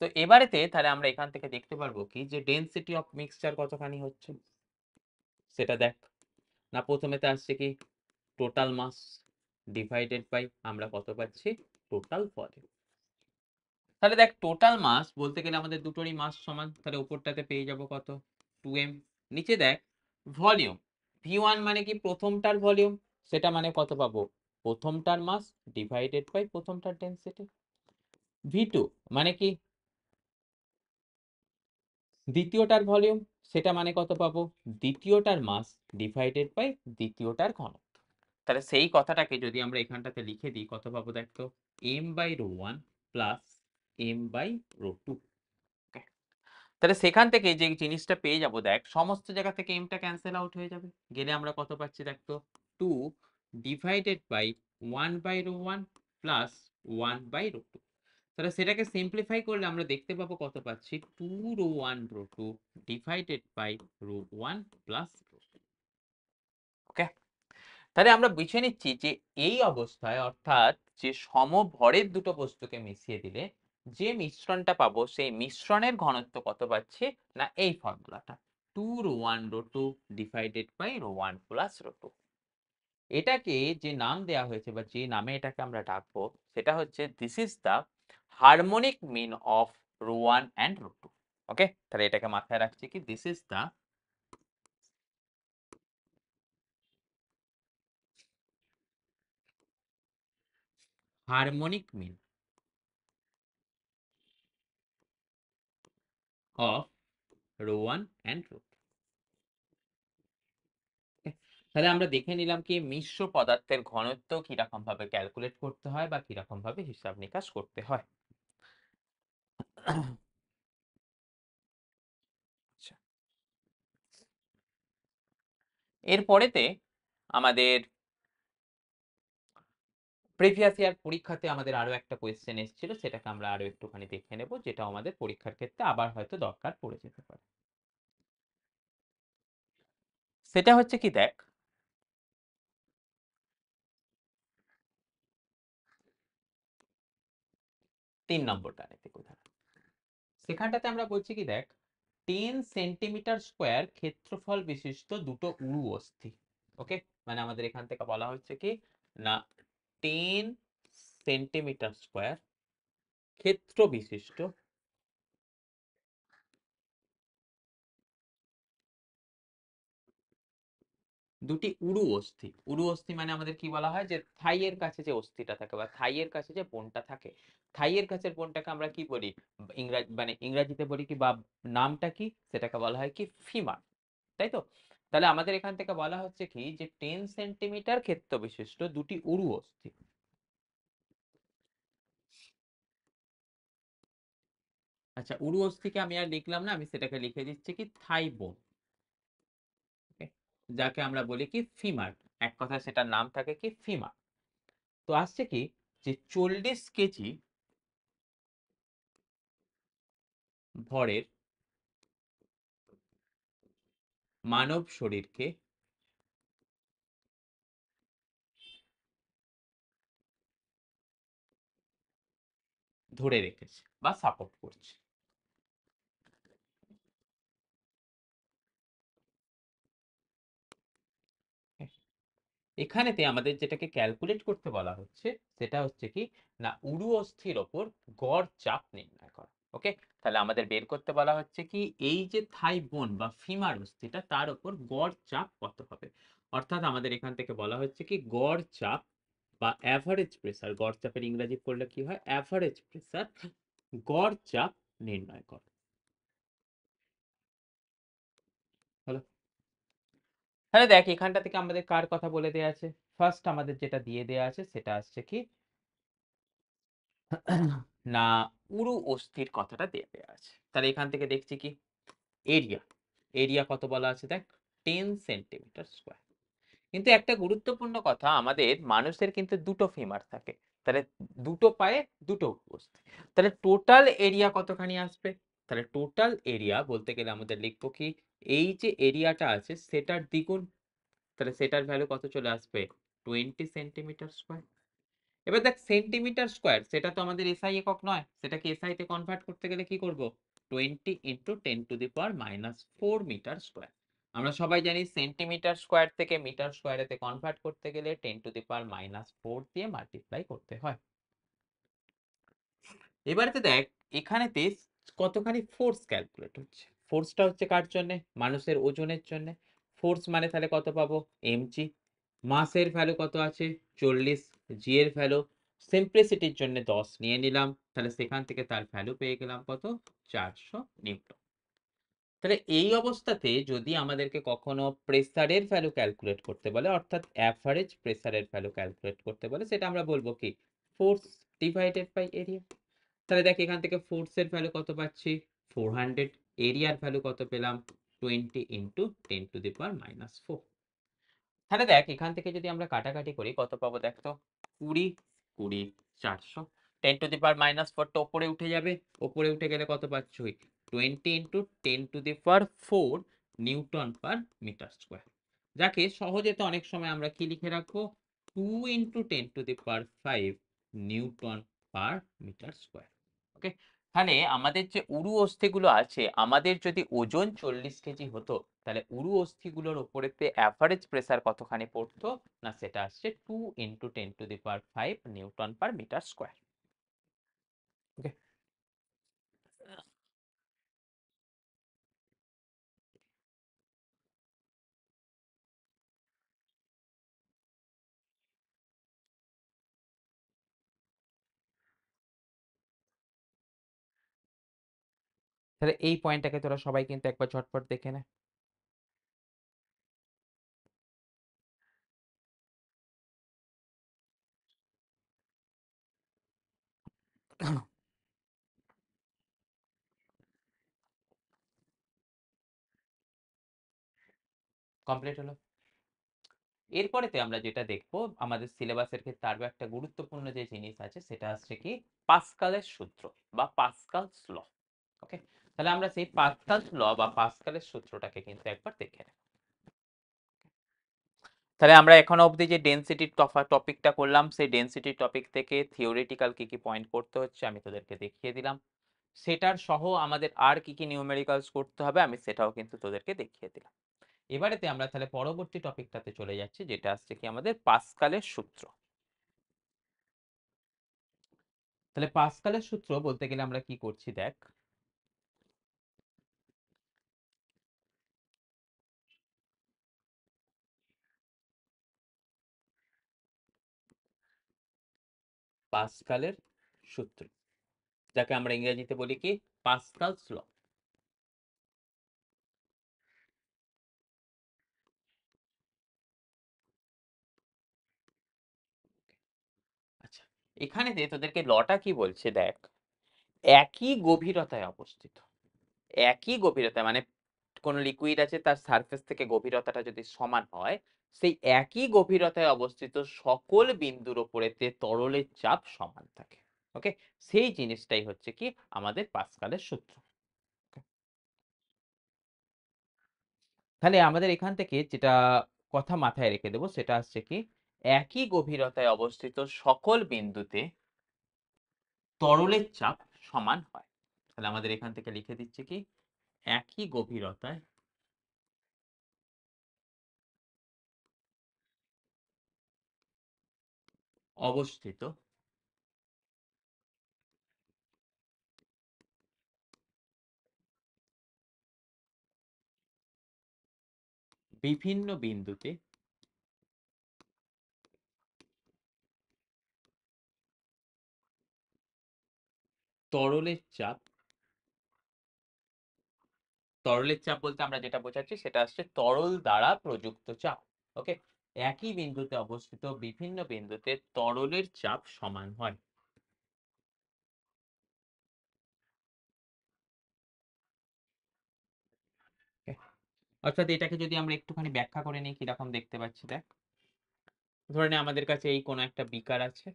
তো এবারেতে তাহলে আমরা এখান থেকে দেখতে পারবো কি যে ডেনসিটি অফ মিক্সচার কতখানি হচ্ছে সেটা দেখ। না প্রথমেতে আসছে কি টোটাল মাস ডিভাইডেড বাই আমরা কত পাচ্ছি টোটাল ভলিউম। তাহলে দেখ টোটাল মাস বলতে গেলে আমাদের দুটোরই মাস সমান, তাহলে উপরটাতে পেয়ে যাব কত 2m। নিচে দেখ ভলিউম v1 মানে কি প্রথমটার ভলিউম, সেটা মানে কত পাবো প্রথমটার মাস ডিভাইডেড বাই প্রথমটার ডেনসিটি। v2 মানে কি দ্বিতীয়টার ভলিউম, সেটা মানে কত পাবো দ্বিতীয়টার মাস ডিভাইডেড বাই দ্বিতীয়টার ঘনত্ব। তাহলে সেই কথাটাকে যদি আমরা এখানটাতে লিখে দিই কত পাবো দেখতো m by rho 1 plus m by rho 2। তাহলে সেখান থেকে যে জিনিসটা পেয়ে যাব দেখ সমস্ত জায়গা থেকে এমটা ক্যান্সেল আউট হয়ে যাবে, গেলে আমরা কত পাচ্ছি দেখতো 2 divided by 1 by rho 1 plus 1 by rho 2। তাহলে সেটাকে সিম্পলিফাই করলে আমরা দেখতে পাবো কত পাচ্ছি, 2 ρ1 ρ2 ডিভাইডেড বাই ρ1 প্লাস ρ2। ওকে, তাহলে আমরা বুঝে নিচ্ছি যে এই অবস্থায়, অর্থাৎ যে সমভরের দুটো বস্তুকে মিশিয়ে দিলে যে মিশ্রণটা পাবো, সেই মিশ্রণের ঘনত্ব কত পাচ্ছি না, এই ফর্মুলাটা 2 ρ1 ρ2 ডিভাইডেড বাই ρ1 প্লাস ρ2। এটাকে যে নাম দেয়া হয়েছে বা যে নামে এটাকে আমরা ডাকবো, সেটা হচ্ছে this is the harmonic mean of ρ1 and ρ2। Okay, তাহলে এটাকে মাথায় রাখছি কি, this is the harmonic mean of ρ1 and ρ2। তাহলে আমরা দেখে নিলাম কি মিশ্র পদার্থের ঘনত্ব কিরকম ভাবে ক্যালকুলেট করতে হয় বা কিরকম ভাবে হিসাব নিকাশ করতে হয়। আচ্ছা, এরপরেতে আমাদের প্রিভিয়াস ইয়ার পরীক্ষাতে আমাদের আরো একটা কোয়েশ্চেন এসেছিল, সেটাকে আমরা আরো একটুখানি দেখে নেব, যেটা আমাদের পরীক্ষার ক্ষেত্রে আবার হয়তো দরকার পড়ে যেতে পারে। সেটা হচ্ছে কি, দেখ 3 নম্বর গাণিতিক উদাহরণ। সেখানটাতে আমরা বলছি কি, দেখ 10 সেন্টিমিটার স্কোয়ার ক্ষেত্রফল বিশিষ্ট দুটো উরু অস্থি। ওকে, মানে আমাদের এখান থেকে বলা হচ্ছে কি না, 10 সেন্টিমিটার স্কোয়ার ক্ষেত্র বিশিষ্ট দুটি উরু অস্থি। উরু অস্থি মানে আমাদের কি বলা হয়, যে থাইয়ের কাছে যে অস্থিটা থাকে বা থাইয়ের কাছে যে বোনটা থাকে, থাইয়ের কাছের বোনটাকে আমরা কি বলি, ইংরাজি মানে ইংরাজিতে বলি কি, বা নামটা কি, সেটাকে বলা হয় কি ফিমার, তাই তো? তাহলে আমাদের এখান থেকে বলা হচ্ছে কি, যে 10 সেন্টিমিটার ক্ষেত্র বিশিষ্ট দুটি উরু অস্থি। আচ্ছা, উরু অস্থিকে আমি আর লিখলাম না, আমি সেটাকে লিখে দিচ্ছি কি থাই বোন, যাকে আমরা বলি কি ফিমার। এক কথায় সেটার নাম থাকে কি ফিমার। তো আসছে কি, যে 40 কেজি ভরের মানব শরীরকে ধরে রেখেছে বা সাপোর্ট করছে। এখানেতে আমাদের যেটাকে ক্যালকুলেট করতে বলা হচ্ছে, সেটা হচ্ছে কি না, উরু অস্থির ওপর গড় চাপ নির্ণয় করা। ওকে, তাহলে আমাদের বের করতে বলা হচ্ছে কি, এই যে থাই বোন বা ফিমার অস্থিটা, তার উপর গড় চাপ কত হবে। অর্থাৎ আমাদের এখান থেকে বলা হচ্ছে কি, গড় চাপ বা অ্যাভারেজ প্রেসার, গড় চাপের ইংরেজি করলে কি হয়, অ্যাভারেজ প্রেসার, গড় চাপ নির্ণয় করো। হলো, তাহলে দেখ এখানটা থেকে আমাদের কার কথা বলে দেয়া আছে, ফার্স্ট আমাদের যেটা দিয়ে দেয়া আছে সেটা আসছে কি না, উরু অস্থির কথাটা দিয়ে দেয়া আছে। তাহলে এখান থেকে দেখছি কি এরিয়া, এরিয়া কত বলা আছে দেখ, 10 সেন্টিমিটার স্কোয়ার। কিন্তু একটা গুরুত্বপূর্ণ কথা, আমাদের মানুষের কিন্তু দুটো ফিমার থাকে, তাহলে দুটো পায়ে দুটো অস্থি, তাহলে টোটাল এরিয়া কতখানি আসবে। তাহলে টোটাল এরিয়া বলতে গেলে আমাদের লিখবো কি, এই যে এরিয়াটা আছে সেটার দ্বিগুণ। তাহলে সেটার ভ্যালু কত চলে আসবে, 20 সেন্টিমিটার স্কোয়ার। এবার দেখ সেন্টিমিটার স্কোয়ার, সেটা তো আমাদের এসআই একক নয়, সেটাকে এসআই তে কনভার্ট করতে গেলে কি করব, 20 × 10⁻⁴ মিটার স্কোয়ার। আমরা সবাই জানি সেন্টিমিটার স্কোয়ার থেকে মিটার স্কোয়ারেতে কনভার্ট করতে গেলে 10⁻⁴ দিয়ে মাল্টিপ্লাই করতে হয়। এবারেতে দেখ এখানেতে কতখানি ফোর্স ক্যালকুলেট হচ্ছে। ফোর্সটা হচ্ছে কার জন্য, মানুষের ওজনের জন্য। ফোর্স মানে তাহলে কত পাবো, এমজি। মাসের ভ্যালু কত আছে, 40। জি এর ভ্যালু সিম্পলিসিটির জন্য 10 নিয়ে নিলাম, তাহলে সেখান থেকে তার ভ্যালু পেয়ে গেলাম কত, 400 নিউটন। তাহলে এই অবস্থাতে যদি আমাদেরকে কখনো প্রেসারের ভ্যালু ক্যালকুলেট করতে বলে, অর্থাৎ অ্যাভারেজ প্রেসারের ভ্যালু ক্যালকুলেট করতে বলে, সেটা আমরা বলবো কি ফোর্স ডিভাইডেড বাই এরিয়া। তাহলে দেখ এখান থেকে ফোর্সের ভ্যালু কত পাচ্ছি, 400। এরিয়ার ভ্যালু কত পেলাম, 20 × 10⁻⁴। তাহলে দেখ এখান থেকে যদি আমরা কাটাকাটি করি কত পাবো, দেখ তো 20 20 400। 10⁻⁻4 টা ওপরে উঠে যাবে, ওপরে উঠে গেলে কত পাচ্ছ? 20 into 10⁻4 newton per metre square, যাকে সহজে তো অনেক সময় আমরা কি লিখে রাখবো, 2 into 10⁵ newton per metre square. Okay, তাহলে আমাদের যে উরু অস্থিগুলো আছে, আমাদের যদি ওজন 40 কেজি হতো, তাহলে উরু অস্থিগুলোর উপরেতে অ্যাভারেজ প্রেসার কতখানি পড়তো, না সেটা আসছে 2 into 10⁵ newton per metre square. Okay, তাহলে এই পয়েন্টটাকে তোরা সবাই কিন্তু একবার ঝটপট দেখে নে। কমপ্লিট হলো। এরপরেতে আমরা যেটা দেখবো, আমাদের সিলেবাসের ক্ষেত্রে আরো একটা গুরুত্বপূর্ণ যে জিনিস আছে সেটা হচ্ছে কি পাস্কালের সূত্র বা পাস্কালস ল। ওকে, তাহলে আমরা সেই পাস্কালস ল বা পাস্কালের সূত্রটাকে কিন্তু একবার দেখে নেব। তাহলে আমরা এখনো অবধি যে ডেনসিটির টপিকটা করলাম, সেই ডেনসিটির টপিক থেকে থিওরিটিক্যাল কি কি পয়েন্ট করতে হচ্ছে আমি তোদেরকে দেখিয়ে দিলাম। সেটার সহ আমাদের আর কি কি নিউমেরিক্যালস করতে হবে আমি সেটাও কিন্তু তোদেরকে দেখিয়ে দিলাম। এবারেতে আমরা তাহলে পরবর্তী টপিকটাতে চলে যাচ্ছি, যেটা আসছে কি আমাদের পাস্কালের সূত্র। তাহলে পাস্কালের সূত্র বলতে গেলে আমরা কি করছি দেখ, পাস্কালের সূত্র, যাকে আমরা ইংরেজিতে বলি কি পাস্কালস ল। আচ্ছা, এখানে যে তোদেরকে লটা কি বলছে দেখ, একই গভীরতায় অবস্থিত, একই গভীরতায় মানে কোন লিকুইড আছে তার সারফেস থেকে গভীরতাটা যদি সমান হয়, সেই একই গভীরতায় অবস্থিত সকল বিন্দুর উপরেতে তরলের চাপ সমান থাকে। ওকে, সেই জিনিসটাই হচ্ছে কি আমাদের পাস্কালের সূত্র। তাহলে আমাদের এখান থেকে যেটা কথা মাথায় রেখে দেবো সেটা হচ্ছে কি, একই গভীরতায় অবস্থিত সকল বিন্দুতে তরলের চাপ সমান হয়। তাহলে আমাদের এখান থেকে লিখে দিচ্ছে কি, একই গভীরতায় অবস্থিত বিভিন্ন বিন্দুতে তরলের চাপ, তরলের চাপ বলতে আমরা যেটা বোঝাচ্ছি সেটা হচ্ছে তরল দ্বারা প্রযুক্ত চাপ। ওকে, একই বিন্দুতে অবস্থিত বিভিন্ন বিন্দুতে তরলের চাপ সমান হয়। Okay? অর্থাৎ এটাকে যদি আমরা একটুখানি ব্যাখ্যা করে নিই কিরকম দেখতে পাচ্ছি দেখ, ধরে নে আমাদের কাছে এই কোন একটা বিকার আছে,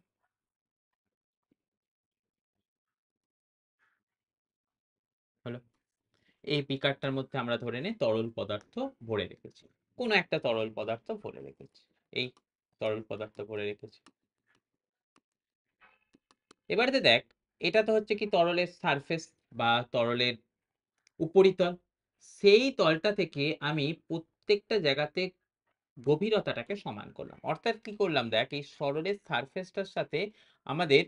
হলো, এই বিকারটার মধ্যে আমরা ধরে নে তরল পদার্থ ভরে রেখেছি, কোনো একটা তরল পদার্থ ভরে রেখেছি, এই তরল পদার্থ ভরে রেখেছি। এবারে দেখ, এটা তো হচ্ছে কি তরলের সারফেস বা তরলের উপরিতল, সেই তলটা থেকে আমি প্রত্যেকটা জায়গাতে গভীরতাটাকে সমান করলাম। অর্থাৎ কি করলাম দেখ, এই সরলের সারফেসটার সাথে আমাদের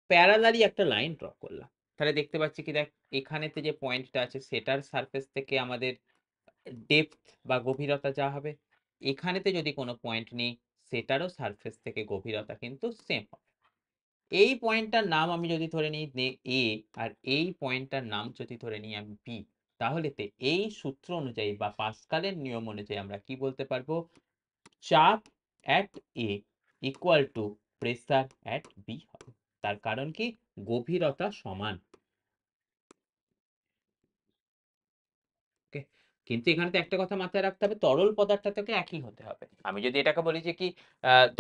প্যারালালি একটা লাইন ড্র করলাম। তাহলে দেখতে পাচ্ছি কি দেখ, এখানেতে যে পয়েন্টটা আছে সেটার সারফেস থেকে আমাদের ডেপথ বা গভীরতা যা হবে, এখানেতে যদি কোনো পয়েন্ট নিই সেটারও সারফেস থেকে গভীরতা কিন্তু সেম হবে। এই পয়েন্টটার নাম আমি যদি ধরে নিই এ, আর এই পয়েন্টটার নাম যদি ধরে নিই আমি বি, তাহলে এই সূত্র অনুযায়ী বা পাস্কালের নিয়ম অনুযায়ী আমরা কি বলতে পারবো, চাপ at A equal to pressure at B হবে। তার কারণ কি, গভীরতা সমান। ওকে, কিন্তু এখানে তো একটা কথা মাথায় রাখতে হবে, তরল পদার্থটাকে একই হতে হবে। আমি যদি এটাকে বলি যে কি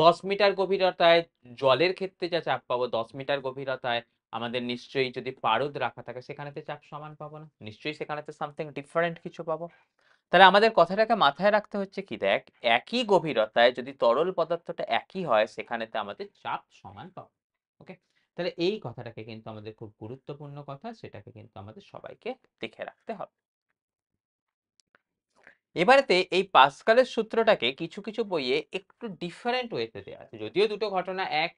10 মিটার গভীরতায় জলের ক্ষেত্রে যা চাপ পাবো, 10 মিটার গভীরতায় আমাদের নিশ্চয়ই যদি পারদ রাখা থাকে সেখানে তো চাপ সমান পাবো না, নিশ্চয়ই সেখানে তো সামথিং ডিফারেন্ট কিছু পাবো। তাহলে আমাদের কথাটাকে মাথায় রাখতে হচ্ছে কি, দেখ, একই গভীরতায় যদি তরল পদার্থটা একই হয় সেখানেতে আমাদের চাপ সমান পাবো। ওকে, তাহলে এই কথাটাকে কিন্তু আমাদের খুব গুরুত্বপূর্ণ কথা, সেটাকে কিন্তু আমাদের সবাইকে দেখে রাখতে হবে। এবারেতে এই পাস্কালের সূত্রটাকে কিছু কিছু বইয়ে একটু ডিফারেন্ট ওয়েতে দেওয়া আছে, যদিও দুটো ঘটনা এক,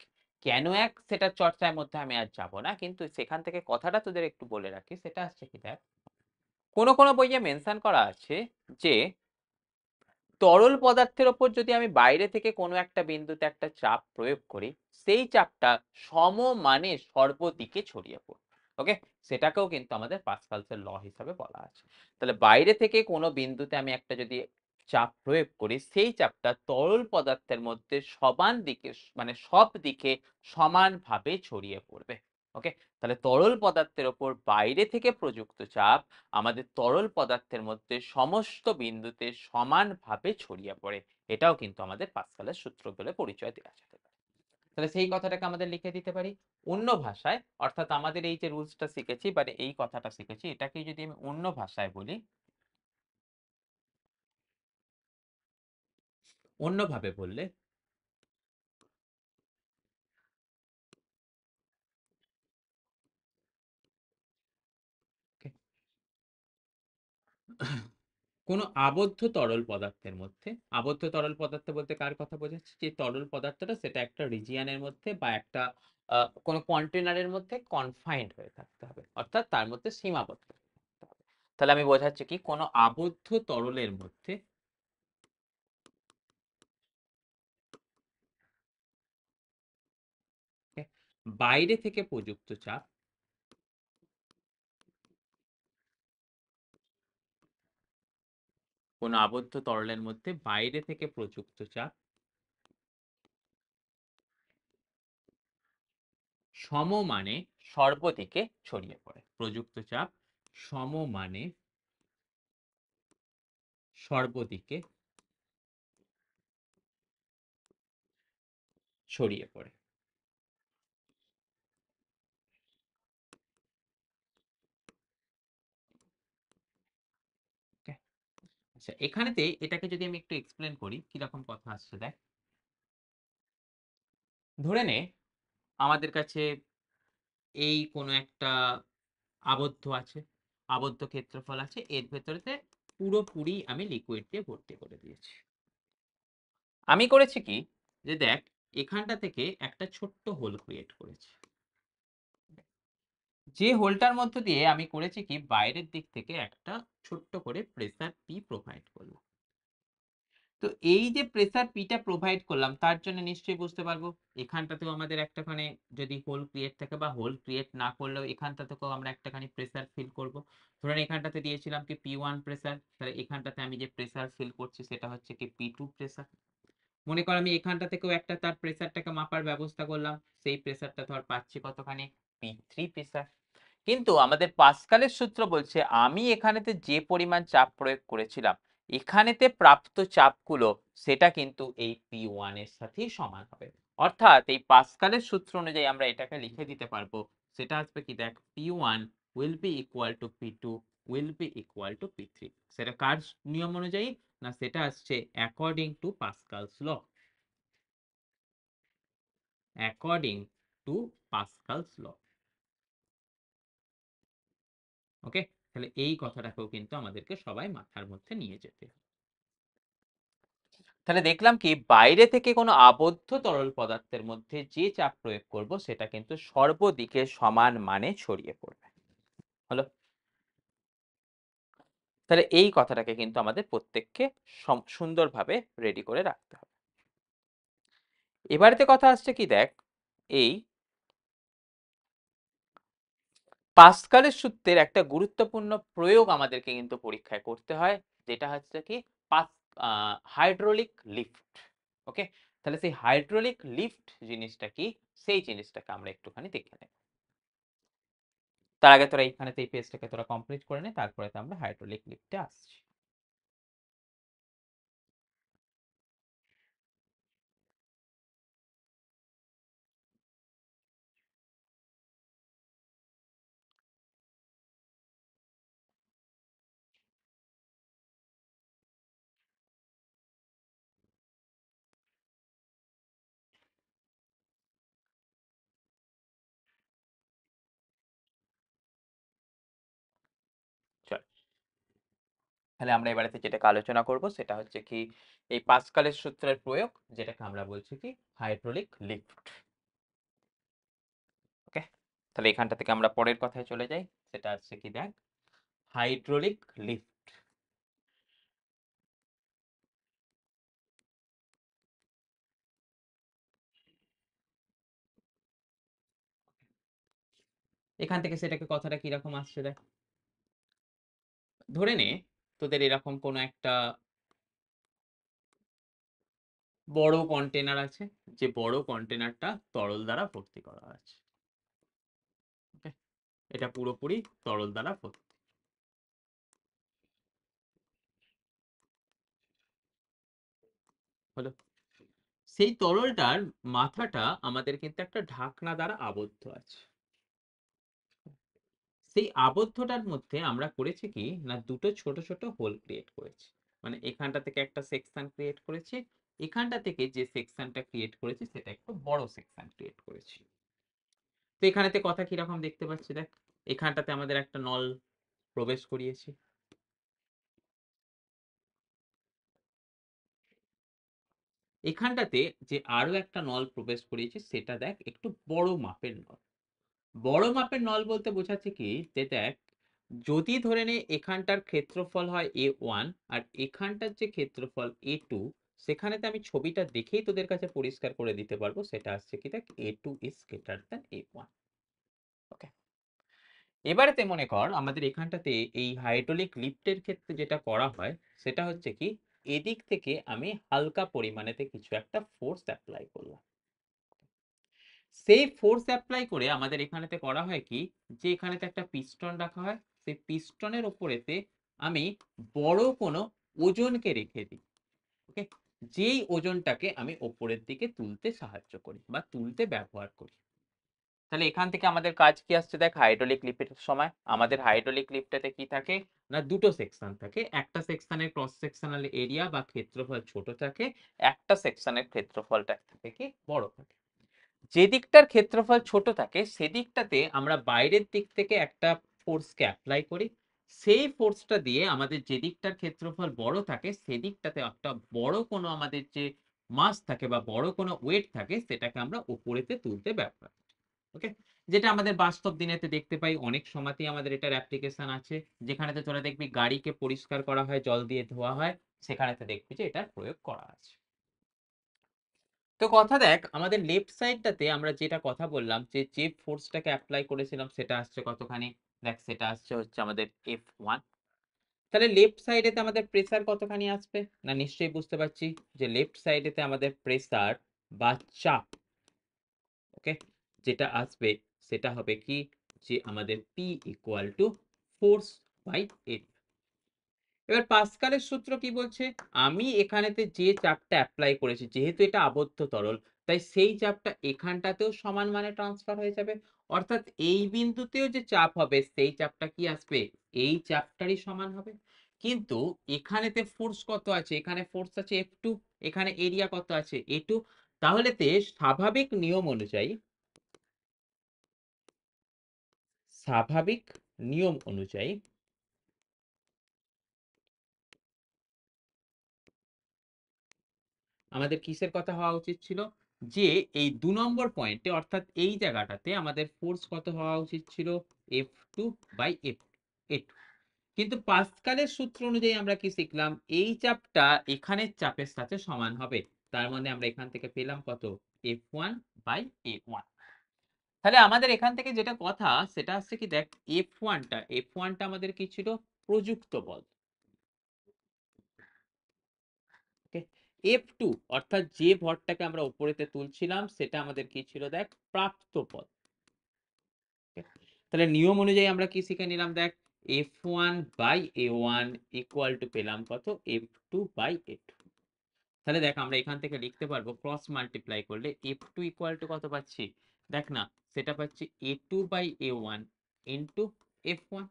কেন এক সেটার চর্চার মধ্যে আমি আর যাব না, কিন্তু সেখান থেকে কথাটা তোদের একটু বলে রাখি। সেটা হচ্ছে কি, দেখ, কোনো কোনো বইয়ে মেনশন করা আছে যে তরল পদার্থের ওপর যদি আমি বাইরে থেকে কোনো একটা বিন্দুতে একটা চাপ প্রয়োগ করি, সেই চাপটা সমমানে সর্বদিকে ছড়িয়ে পড়বে। ওকে, সেটাকেও কিন্তু আমাদের পাস্কালসের ল হিসাবে বলা আছে। তাহলে বাইরে থেকে কোনো বিন্দুতে আমি একটা যদি চাপ প্রয়োগ করি, সেই চাপটা তরল পদার্থের মধ্যে সমান দিকে, মানে সব দিকে সমানভাবে ছড়িয়ে পড়বে। ওকে, তাহলে তরল পদার্থের ওপর বাইরে থেকে প্রযুক্ত চাপ আমাদের তরল পদার্থের মধ্যে সমস্ত বিন্দুতে সমানভাবে ছড়িয়ে পড়ে। এটাও কিন্তু আমাদের পাস্কালের সূত্র বলে পরিচয় দেওয়া যেতে পারে। তাহলে সেই কথাটাকে আমাদের লিখে দিতে পারি অন্য ভাষায়, অর্থাৎ আমাদের এই যে রুলসটা শিখেছি বা এই কথাটা শিখেছি, এটাকে যদি আমি অন্য ভাষায় বলি, অন্যভাবে বললে, কোনো আবদ্ধ তরল পদার্থের মধ্যে, আবদ্ধ তরল পদার্থ বলতে কার কথা বোঝাচ্ছি, যে তরল পদার্থটা সেটা একটা রিজিয়ানের মধ্যে বা একটা কোনো কন্টেনারের মধ্যে কনফাইন্ড হয়ে থাকতে হবে, অর্থাৎ তার মধ্যে সীমাবদ্ধ থাকতে হবে। তাহলে আমি বোঝাচ্ছি কি, কোনো আবদ্ধ তরলের মধ্যে বাইরে থেকে প্রযুক্ত চাপ, কোনো আবদ্ধ তরলের মধ্যে বাইরে থেকে প্রযুক্ত চাপ সমমানে সর্বদিকে ছড়িয়ে পড়ে। প্রযুক্ত চাপ সমমানে সর্বদিকে ছড়িয়ে পড়ে। আচ্ছা, এখানেতে এটাকে যদি আমি একটু এক্সপ্লেন করি, কিরকম কথা আসছে দেখ। ধরে নে আমাদের কাছে এই কোনো একটা আবদ্ধ আছে, আবদ্ধ ক্ষেত্রফল আছে, এর ভেতরেতে পুরোপুরি আমি লিকুইড দিয়ে ভর্তি করে দিয়েছি। আমি করেছি কি, যে দেখ, এখানটা থেকে একটা ছোট্ট হোল ক্রিয়েট করেছি, যে হোলটার মধ্য দিয়ে আমি করেছি কি, বাইরের দিক থেকে একটা ছোট্ট করে প্রেসার পি প্রোভাইড করলাম। তো এই যে প্রেসার পিটা প্রোভাইড করলাম, তার জন্য নিশ্চয়ই বুঝতে পারবো এখানটাতেও আমাদের একটাখানে যদি হোল ক্রিয়েট থাকে, বা হোল ক্রিয়েট না করলেও এখানটা থেকেও আমরা একটাখানি প্রেসার ফিল করব। ধরুন এখানটাতে দিয়েছিলাম কি P1 প্রেসার, তাহলে এখানটাতে আমি যে প্রেসার ফিল করছি সেটা হচ্ছে কি P2 প্রেসার। মনে কর আমি এখানটা থেকেও একটা তার প্রেসারটাকে মাপার ব্যবস্থা করলাম, সেই প্রেসারটা ধর পাচ্ছি কতখানি, P3 প্রেসার। কিন্তু আমাদের পাস্কালের সূত্র বলছে আমি এখানেতে যে পরিমাণ চাপ প্রয়োগ করেছিলাম, এখানেতে প্রাপ্ত চাপগুলো সেটা কিন্তু এই P1 এর সাথেই সমান হবে। অর্থাৎ এই পাস্কালের সূত্র অনুযায়ী আমরা এটাকে লিখে দিতে পারবো, সেটা আসবে কি, দেখ, P1 will be equal to P2 will be equal to P3। সেটা কার নিয়ম অনুযায়ী, না সেটা আসছে according to Pascal's law, according to Pascal's law. Okay, তাহলে এই কথাটাকেও কিন্তু আমাদেরকে সবাই মাথার মধ্যে নিয়ে যেতে হবে। তাহলে দেখলাম কি, বাইরে থেকে কোনো আবদ্ধ তরল পদার্থের মধ্যে যে চাপ প্রয়োগ করব সেটা কিন্তু সর্বদিকে সমান মানে ছড়িয়ে পড়বে। হলো, তাহলে এই কথাটাকে কিন্তু আমাদের প্রত্যেককে সুন্দরভাবে রেডি করে রাখতে হবে। এবারেতে কথা আসছে কি, দেখ, এই পাস্কালের সূত্রের একটা গুরুত্বপূর্ণ প্রয়োগ আমাদেরকে কিন্তু পরীক্ষায় করতে হয়, যেটা হচ্ছে কি হাইড্রোলিক লিফট। ওকে, তাহলে সেই হাইড্রোলিক লিফট জিনিসটা কি, সেই জিনিসটাকে আমরা একটুখানি দেখে নেব। তার আগে তোরা এইখানে এই পেজটাকে তোরা কমপ্লিট করে নে, তারপরে তো আমরা হাইড্রোলিক লিফটে আসছি। তাহলে আমরা এবারেতে যেটাকে আলোচনা করব সেটা হচ্ছে কি এই পাস্কালের সূত্রের প্রয়োগ, যেটাকে আমরা বলছি কি হাইড্রোলিক লিফট। ওকে, তাহলে এখানটা থেকে আমরা পরের কথায় চলে যাই, সেটা হচ্ছে কি দেখ হাইড্রোলিক লিফট। এখান থেকে সেটাকে কথাটা কিরকম আসছে দেখ, ধরে নে তোদের এরকম কোনো একটা বড় কন্টেনার আছে, যে বড় কন্টেনারটা তরল দ্বারা ভর্তি করা আছে। ওকে, এটা পুরোপুরি তরল দ্বারা ভর্তি হলো। সেই তরলটার মাথাটা আমাদের কিন্তু একটা ঢাকনা দ্বারা আবদ্ধ আছে। সেই আবদ্ধটার মধ্যে আমরা করেছি কি না দুটো ছোট ছোট হোল ক্রিয়েট করেছি, মানে এখানটা থেকে একটা সেকশন ক্রিয়েট করেছি, এখানটা থেকে যে সেকশনটা ক্রিয়েট করেছি সেটা একটু বড় সেকশন ক্রিয়েট করেছি। তো এখানেতে কথা কিরকম দেখতে পাচ্ছি দেখ, এখানটাতে আমাদের একটা নল প্রবেশ করিয়েছি, এখানটাতে যে আরো একটা নল প্রবেশ করিয়েছি সেটা দেখ একটু বড় মাপের নল। বড় মাপের নল বলতে বোঝাচ্ছে কি যে দেখ, যদি ধরে নে এখানটার ক্ষেত্রফল হয় A1 আর এখানটার যে ক্ষেত্রফল A2, সেখানেতে আমি ছবিটা দেখেই তোদের কাছে পরিষ্কার করে দিতে পারবো, সেটা আসছে কি দেখ A2 is greater than A1। ওকে, এবারেতে মনে কর আমাদের এখানটাতে এই হাইড্রোলিক লিফটের ক্ষেত্রে যেটা করা হয় সেটা হচ্ছে কি এদিক থেকে আমি হালকা পরিমাণেতে কিছু একটা ফোর্স অ্যাপ্লাই করলাম। সেই ফোর্স অ্যাপ্লাই করে আমাদের এখানেতে করা হয় কি, যে এখানেতে একটা পিস্টন রাখা হয়, সেই পিস্টনের ওপরেতে আমি বড় কোনো ওজনকে রেখে দিই। ওকে, যেই ওজনটাকে আমি ওপরের দিকে তুলতে সাহায্য করি বা তুলতে ব্যবহার করি। তাহলে এখান থেকে আমাদের কাজ কি আসছে দেখ, হাইড্রোলিক লিফটের সময় আমাদের হাইড্রোলিক লিফটেতে কি থাকে না দুটো সেকশন থাকে, একটা সেকশনের ক্রস সেকশনাল এরিয়া বা ক্ষেত্রফল ছোট থাকে, একটা সেকশনের ক্ষেত্রফলটা থাকে কি বড় থাকে। যে দিকটার ক্ষেত্রফল ছোট থাকে সেদিকটাতে আমরা বাইরের দিক থেকে একটা ফোর্সকে অ্যাপ্লাই করি, সেই ফোর্সটা দিয়ে আমাদের যে দিকটার ক্ষেত্রফল বড় থাকে সেদিকটাতে একটা বড় কোনো আমাদের যে মাস থাকে বা বড় কোনো ওয়েট থাকে সেটাকে আমরা উপরেতে তুলতে ব্যবহার করি। ওকে, যেটা আমাদের বাস্তব দিনেতে দেখতে পাই, অনেক সময়তেই আমাদের এটার অ্যাপ্লিকেশন আছে, যেখানেতে তোরা দেখবি গাড়িকে পরিষ্কার করা হয়, জল দিয়ে ধোয়া হয়, সেখানেতে দেখবি যে এটার প্রয়োগ করা আছে। তো কথা দেখ আমাদের লেফট সাইডটাতে আমরা যেটা কথা বললাম যে যে ফোর্সটাকে অ্যাপ্লাই করেছিলাম সেটা আসছে কতখানি দেখ, সেটা আসছে হচ্ছে আমাদের F1। তাহলে লেফট সাইডেতে আমাদের প্রেসার কতখানি আসবে না, নিশ্চয়ই বুঝতে পারছি যে লেফট সাইডেতে আমাদের প্রেসার বা চাপ, ওকে, যেটা আসবে সেটা হবে কি যে আমাদের P equal to force by area. এবার পাস্কালের সূত্র কি বলছে, আমি এখানেতে যে চাপটা অ্যাপ্লাই করেছি যেহেতু এটা আবদ্ধ তরল, তাই সেই চাপটা এখানটাতেও সমান মানে ট্রান্সফার হয়ে যাবে, অর্থাৎ এই বিন্দুতেও যে চাপ হবে সেই চাপটা কি আসবে এই চাপটারই সমান হবে। কিন্তু এখানেতে ফোর্স কত আছে, এখানে ফোর্স আছে F2, এখানে এরিয়া কত আছে A2, তাহলে তে স্বাভাবিক নিয়ম অনুযায়ী, স্বাভাবিক নিয়ম অনুযায়ী আমাদের কিসের কথা হওয়া উচিত ছিল, যে এই 2 নম্বর পয়েন্টে অর্থাৎ এই জায়গাটাতে আমাদের ফোর্স কত হওয়া উচিত ছিল F2 বাই A2। কিন্তু পাস্কালের সূত্র অনুযায়ী আমরা কি শিখলাম, এই চাপটা এখানের চাপের সাথে সমান হবে, তার মানে আমরা এখান থেকে পেলাম কত F1 বাই A1। তাহলে আমাদের এখান থেকে যেটা কথা সেটা হচ্ছে কি দেখ, F1টা আমাদের কি ছিল প্রযুক্ত বল। ওকে, F2 অর্থাৎ যে ভরটাকে আমরা উপরেতে তুলছিলাম সেটা আমাদের কি ছিল দেখ প্রাপ্ত পদ। তাহলে নিয়ম অনুযায়ী আমরা কি শিখে নিলাম দেখ, F1 by A1 equal to পেলাম কত F2 বাই A2। তাহলে দেখ আমরা এখান থেকে লিখতে পারবো ক্রস মাল্টিপ্লাই করলে F2 ইকুয়াল টু কত পাচ্ছি দেখ না, সেটা পাচ্ছি A2 by A1 into F1।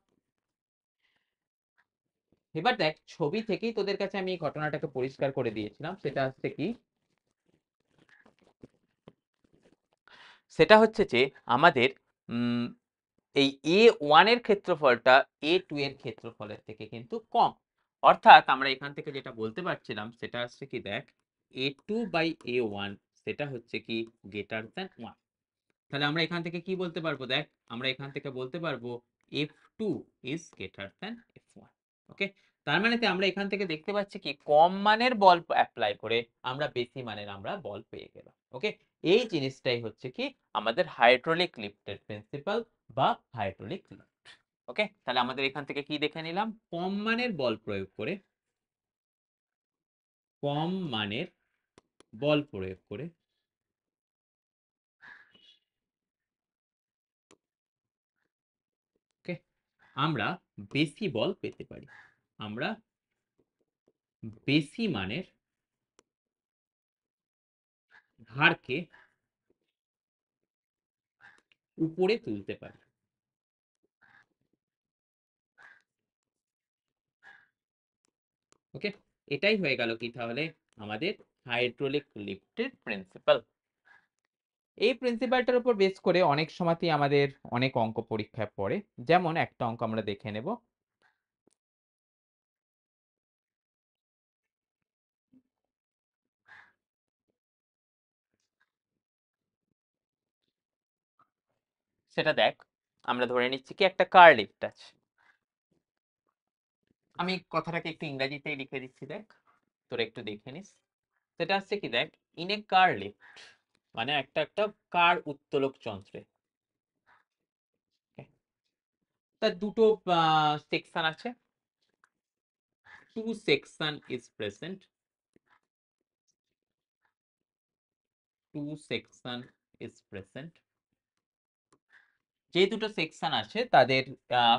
এবার দেখ ছবি থেকেই তোদের কাছে আমি এই ঘটনাটাকে পরিষ্কার করে দিয়েছিলাম, সেটা হচ্ছে কি, সেটা হচ্ছে যে আমাদের এই A1 এর ক্ষেত্রফলটা A2 এর ক্ষেত্রফলের থেকে কিন্তু কম, অর্থাৎ আমরা এখান থেকে যেটা বলতে পারছিলাম সেটা হচ্ছে কি দেখ, a2/a1 সেটা হচ্ছে কি গ্রেটার দ্যান 1। তাহলে আমরা এখান থেকে কি বলতে পারবো দেখ, আমরা এখান থেকে বলতে পারবো f2 is greater than f1। ওকে, তার মানে আমরা এখান থেকে দেখতে পাচ্ছি কি কম মানের বল অ্যাপ্লাই করে আমরা বেশি মানের আমরা বল পেয়ে গেলাম। ওকে, এই জিনিসটাই হচ্ছে কি আমাদের হাইড্রোলিক লিফটের প্রিন্সিপাল বা হাইড্রোলিক লিফট। ওকে, তাহলে আমাদের এখান থেকে কি দেখে নিলাম, কম মানের বল প্রয়োগ করে, কম মানের বল প্রয়োগ করে ওকে আমরা বেশি বল পেতে পারি, আমরা বেশি মানের ভারকে উপরে তুলতে পারি। ওকে, এটাই হয়ে গেল কি তাহলে আমাদের হাইড্রোলিক লিফটের প্রিন্সিপাল। এই প্রিন্সিপালটার উপর বেস করে অনেক সময়তেই আমাদের অনেক অঙ্ক পরীক্ষায় পড়ে। যেমন একটা অঙ্ক আমরা দেখে নেব। সেটা দেখ, আমরা ধরে নিচ্ছি কি একটা কার লিফট আছে। আমি কথাটাকে একটু ইংরেজিতেই লিখে দিচ্ছি, দেখ তোরা একটু দেখে নিস। সেটা হচ্ছে কি দেখ, ইন এ কার লিফট মানে একটা একটা কার উত্তোলক যন্ত্রে তার দুটো সেকশন আছে, two section is present, two section is present. যে দুটো সেকশন আছে তাদের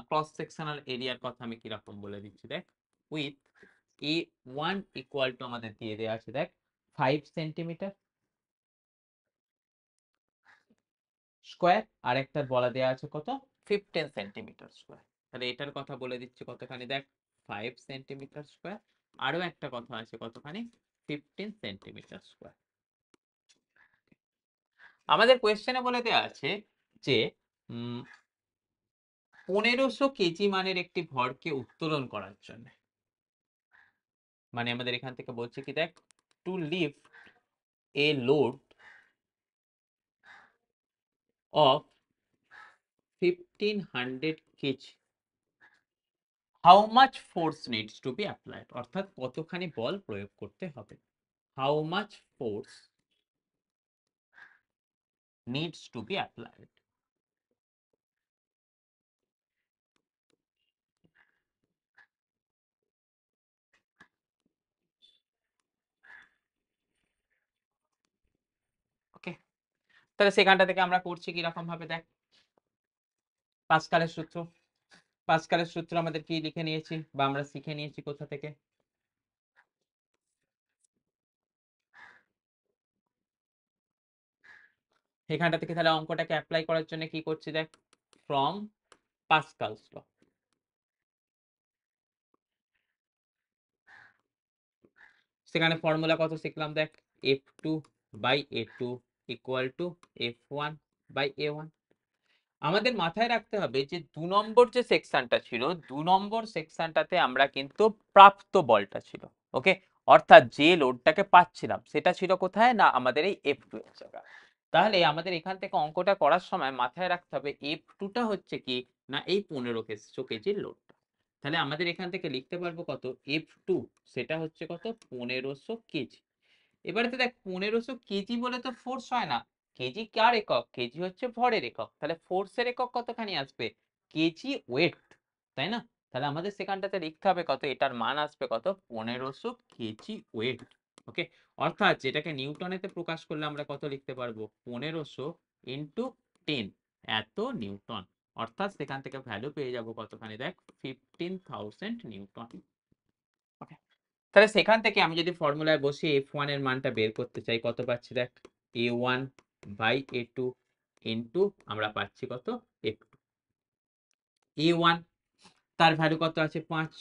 ক্রস সেকশনাল এরিয়ার কথা আমি কিরকম বলে দিচ্ছি দেখ, উইথ a1 ইকুয়াল টু আমাদের দিয়ে দেওয়া আছে দেখ 5 সেন্টিমিটার স্কোয়ার, আর একটা বলা দেওয়া আছে কত 15 সেন্টিমিটার স্কোয়ার। তাহলে এটার কথা বলে দিচ্ছি কতখানি দেখ 5 সেন্টিমিটার স্কোয়ার, আরো একটা কথা আছে কতখানি 15 সেন্টিমিটার স্কোয়ার। আমাদের কোয়েশ্চেনে বলে দেওয়া আছে যে 1500 কেজি মানের একটি ভরকে উত্তোলন করার জন্য, মানে আমাদের এখান থেকে বলছে কি দেখ, to lift a load of 1500 kg how much force needs to be applied, অর্থাৎ কতখানি বল প্রয়োগ করতে হবে, how much force needs to be applied. Okay, তাহলে সেখানটা থেকে আমরা করছি কিরকম ভাবে দেখ, পাস্কালের সূত্র, পাস্কালের সূত্র আমাদের কি লিখে নিয়েছি বা আমরা শিখে নিয়েছি কোথা থেকে, এখানটা থেকে তাহলে অঙ্কটাকে অ্যাপ্লাই করার জন্য কি করছি দেখ, ফ্রম পাস্কালস ল। সেখানে ফর্মুলা কত শিখলাম দেখ, f2/a2 ইকুয়াল টু f1/a1। আমাদের মাথায় রাখতে হবে যে 2 নম্বর যে সেকশনটা ছিল, 2 নম্বর সেকশনটাতে আমরা কিন্তু প্রাপ্ত বলটা ছিল। ওকে, অর্থাৎ যে লোডটাকে পাচ্ছিলাম সেটা ছিল কোথায় না আমাদের এই f2 এর জায়গা। তাহলে আমাদের এখান থেকে অঙ্কটা করার সময় মাথায় রাখতে হবে f2টা হচ্ছে কি না এই 1500 কেজির লোডটা। তাহলে আমাদের এখান থেকে লিখতে পারবো কত, f2 সেটা হচ্ছে কত 1500 কেজি। এবারে তো দেখ 1500 কেজি বলে তো ফোর্স হয় না, কেজি কার একক, কেজি হচ্ছে ভরের একক, তাহলে ফোর্সের একক কতখানি আসবে কেজি ওয়েট, তাই না? তাহলে আমাদের সেখানটাতে লিখতে হবে কত, এটার মান আসবে কত 1500 কেজি ওয়েট। ওকে, অর্থাৎ যেটাকে নিউটনেতে প্রকাশ করলে আমরা কত লিখতে পারবো 1500 ইন্টু 10 এত নিউটন, অর্থাৎ সেখান থেকে ভ্যালু পেয়ে যাবো কতখানি দেখ 15,000 নিউটন। ওকে, তাহলে সেখান থেকে আমি যদি ফর্মুলায় বসিয়ে f1 এর মানটা বের করতে চাই কত পাচ্ছি দেখ, a1/a2 ইন্টু আমরা পাচ্ছি কত f2, a1 তার ভ্যালু কত আছে 5,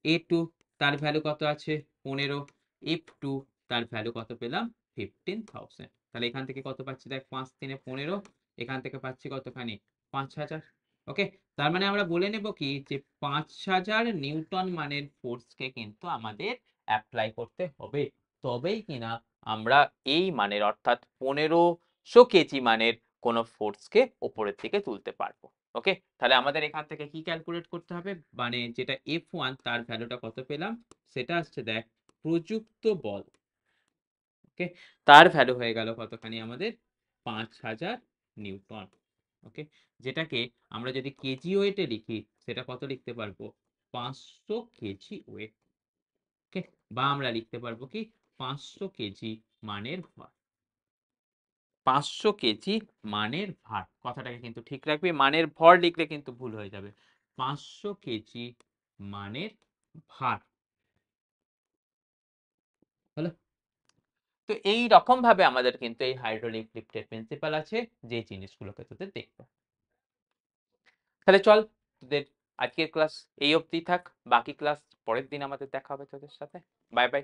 a2 তার ভ্যালু কত আছে 15, f2 তার ভ্যালু কত পেলাম 15,000। তাহলে এখান থেকে কত পাচ্ছি দেখ 5 3 15, এখান থেকে পাচ্ছি কতখানি 5000। ওকে, তার মানে আমরা বলে নেব কি যে 5000 নিউটন মানের ফোর্সকে কিন্তু আমাদের অ্যাপ্লাই করতে হবে, তবেই কিনা আমরা এই মানের অর্থাৎ 1500 কেজি মানের কোন ফোর্সকে উপরের দিকে তুলতে পারবো। ওকে, তাহলে আমাদের এখান থেকে কি ক্যালকুলেট করতে হবে, মানে যেটা F1 তার ভ্যালুটা কত পেলাম, সেটা আসছে দেখ প্রযুক্ত বল। ওকে, তার ভ্যালু হয়ে গেল কতখানি আমাদের 5000 নিউটন। ওকে, যেটাকে আমরা যদি কেজি ওয়েটে লিখি সেটা কত লিখতে পারবো, 500 কেজি ওয়েট। ওকে, বা আমরা লিখতে পারবো কি 500 কেজি মানের ভর। 500 কেজি মানের ভার কথাটাকে কিন্তু ঠিক রাখবি, মানের ভর লিখলে কিন্তু ভুল হয়ে যাবে। 500 কেজি মানের ভার হলো। তো এই রকম ভাবে আমাদের কিন্তু এই হাইড্রোলিক লিফটের প্রিন্সিপাল আছে, যে জিনিসগুলোকে তোদের দেখতে হবে। তাহলে চল, তোদের আজকের ক্লাস এই অবধি থাক, বাকি ক্লাস পরের দিন আমাদের দেখা হবে তোদের সাথে। Bye bye.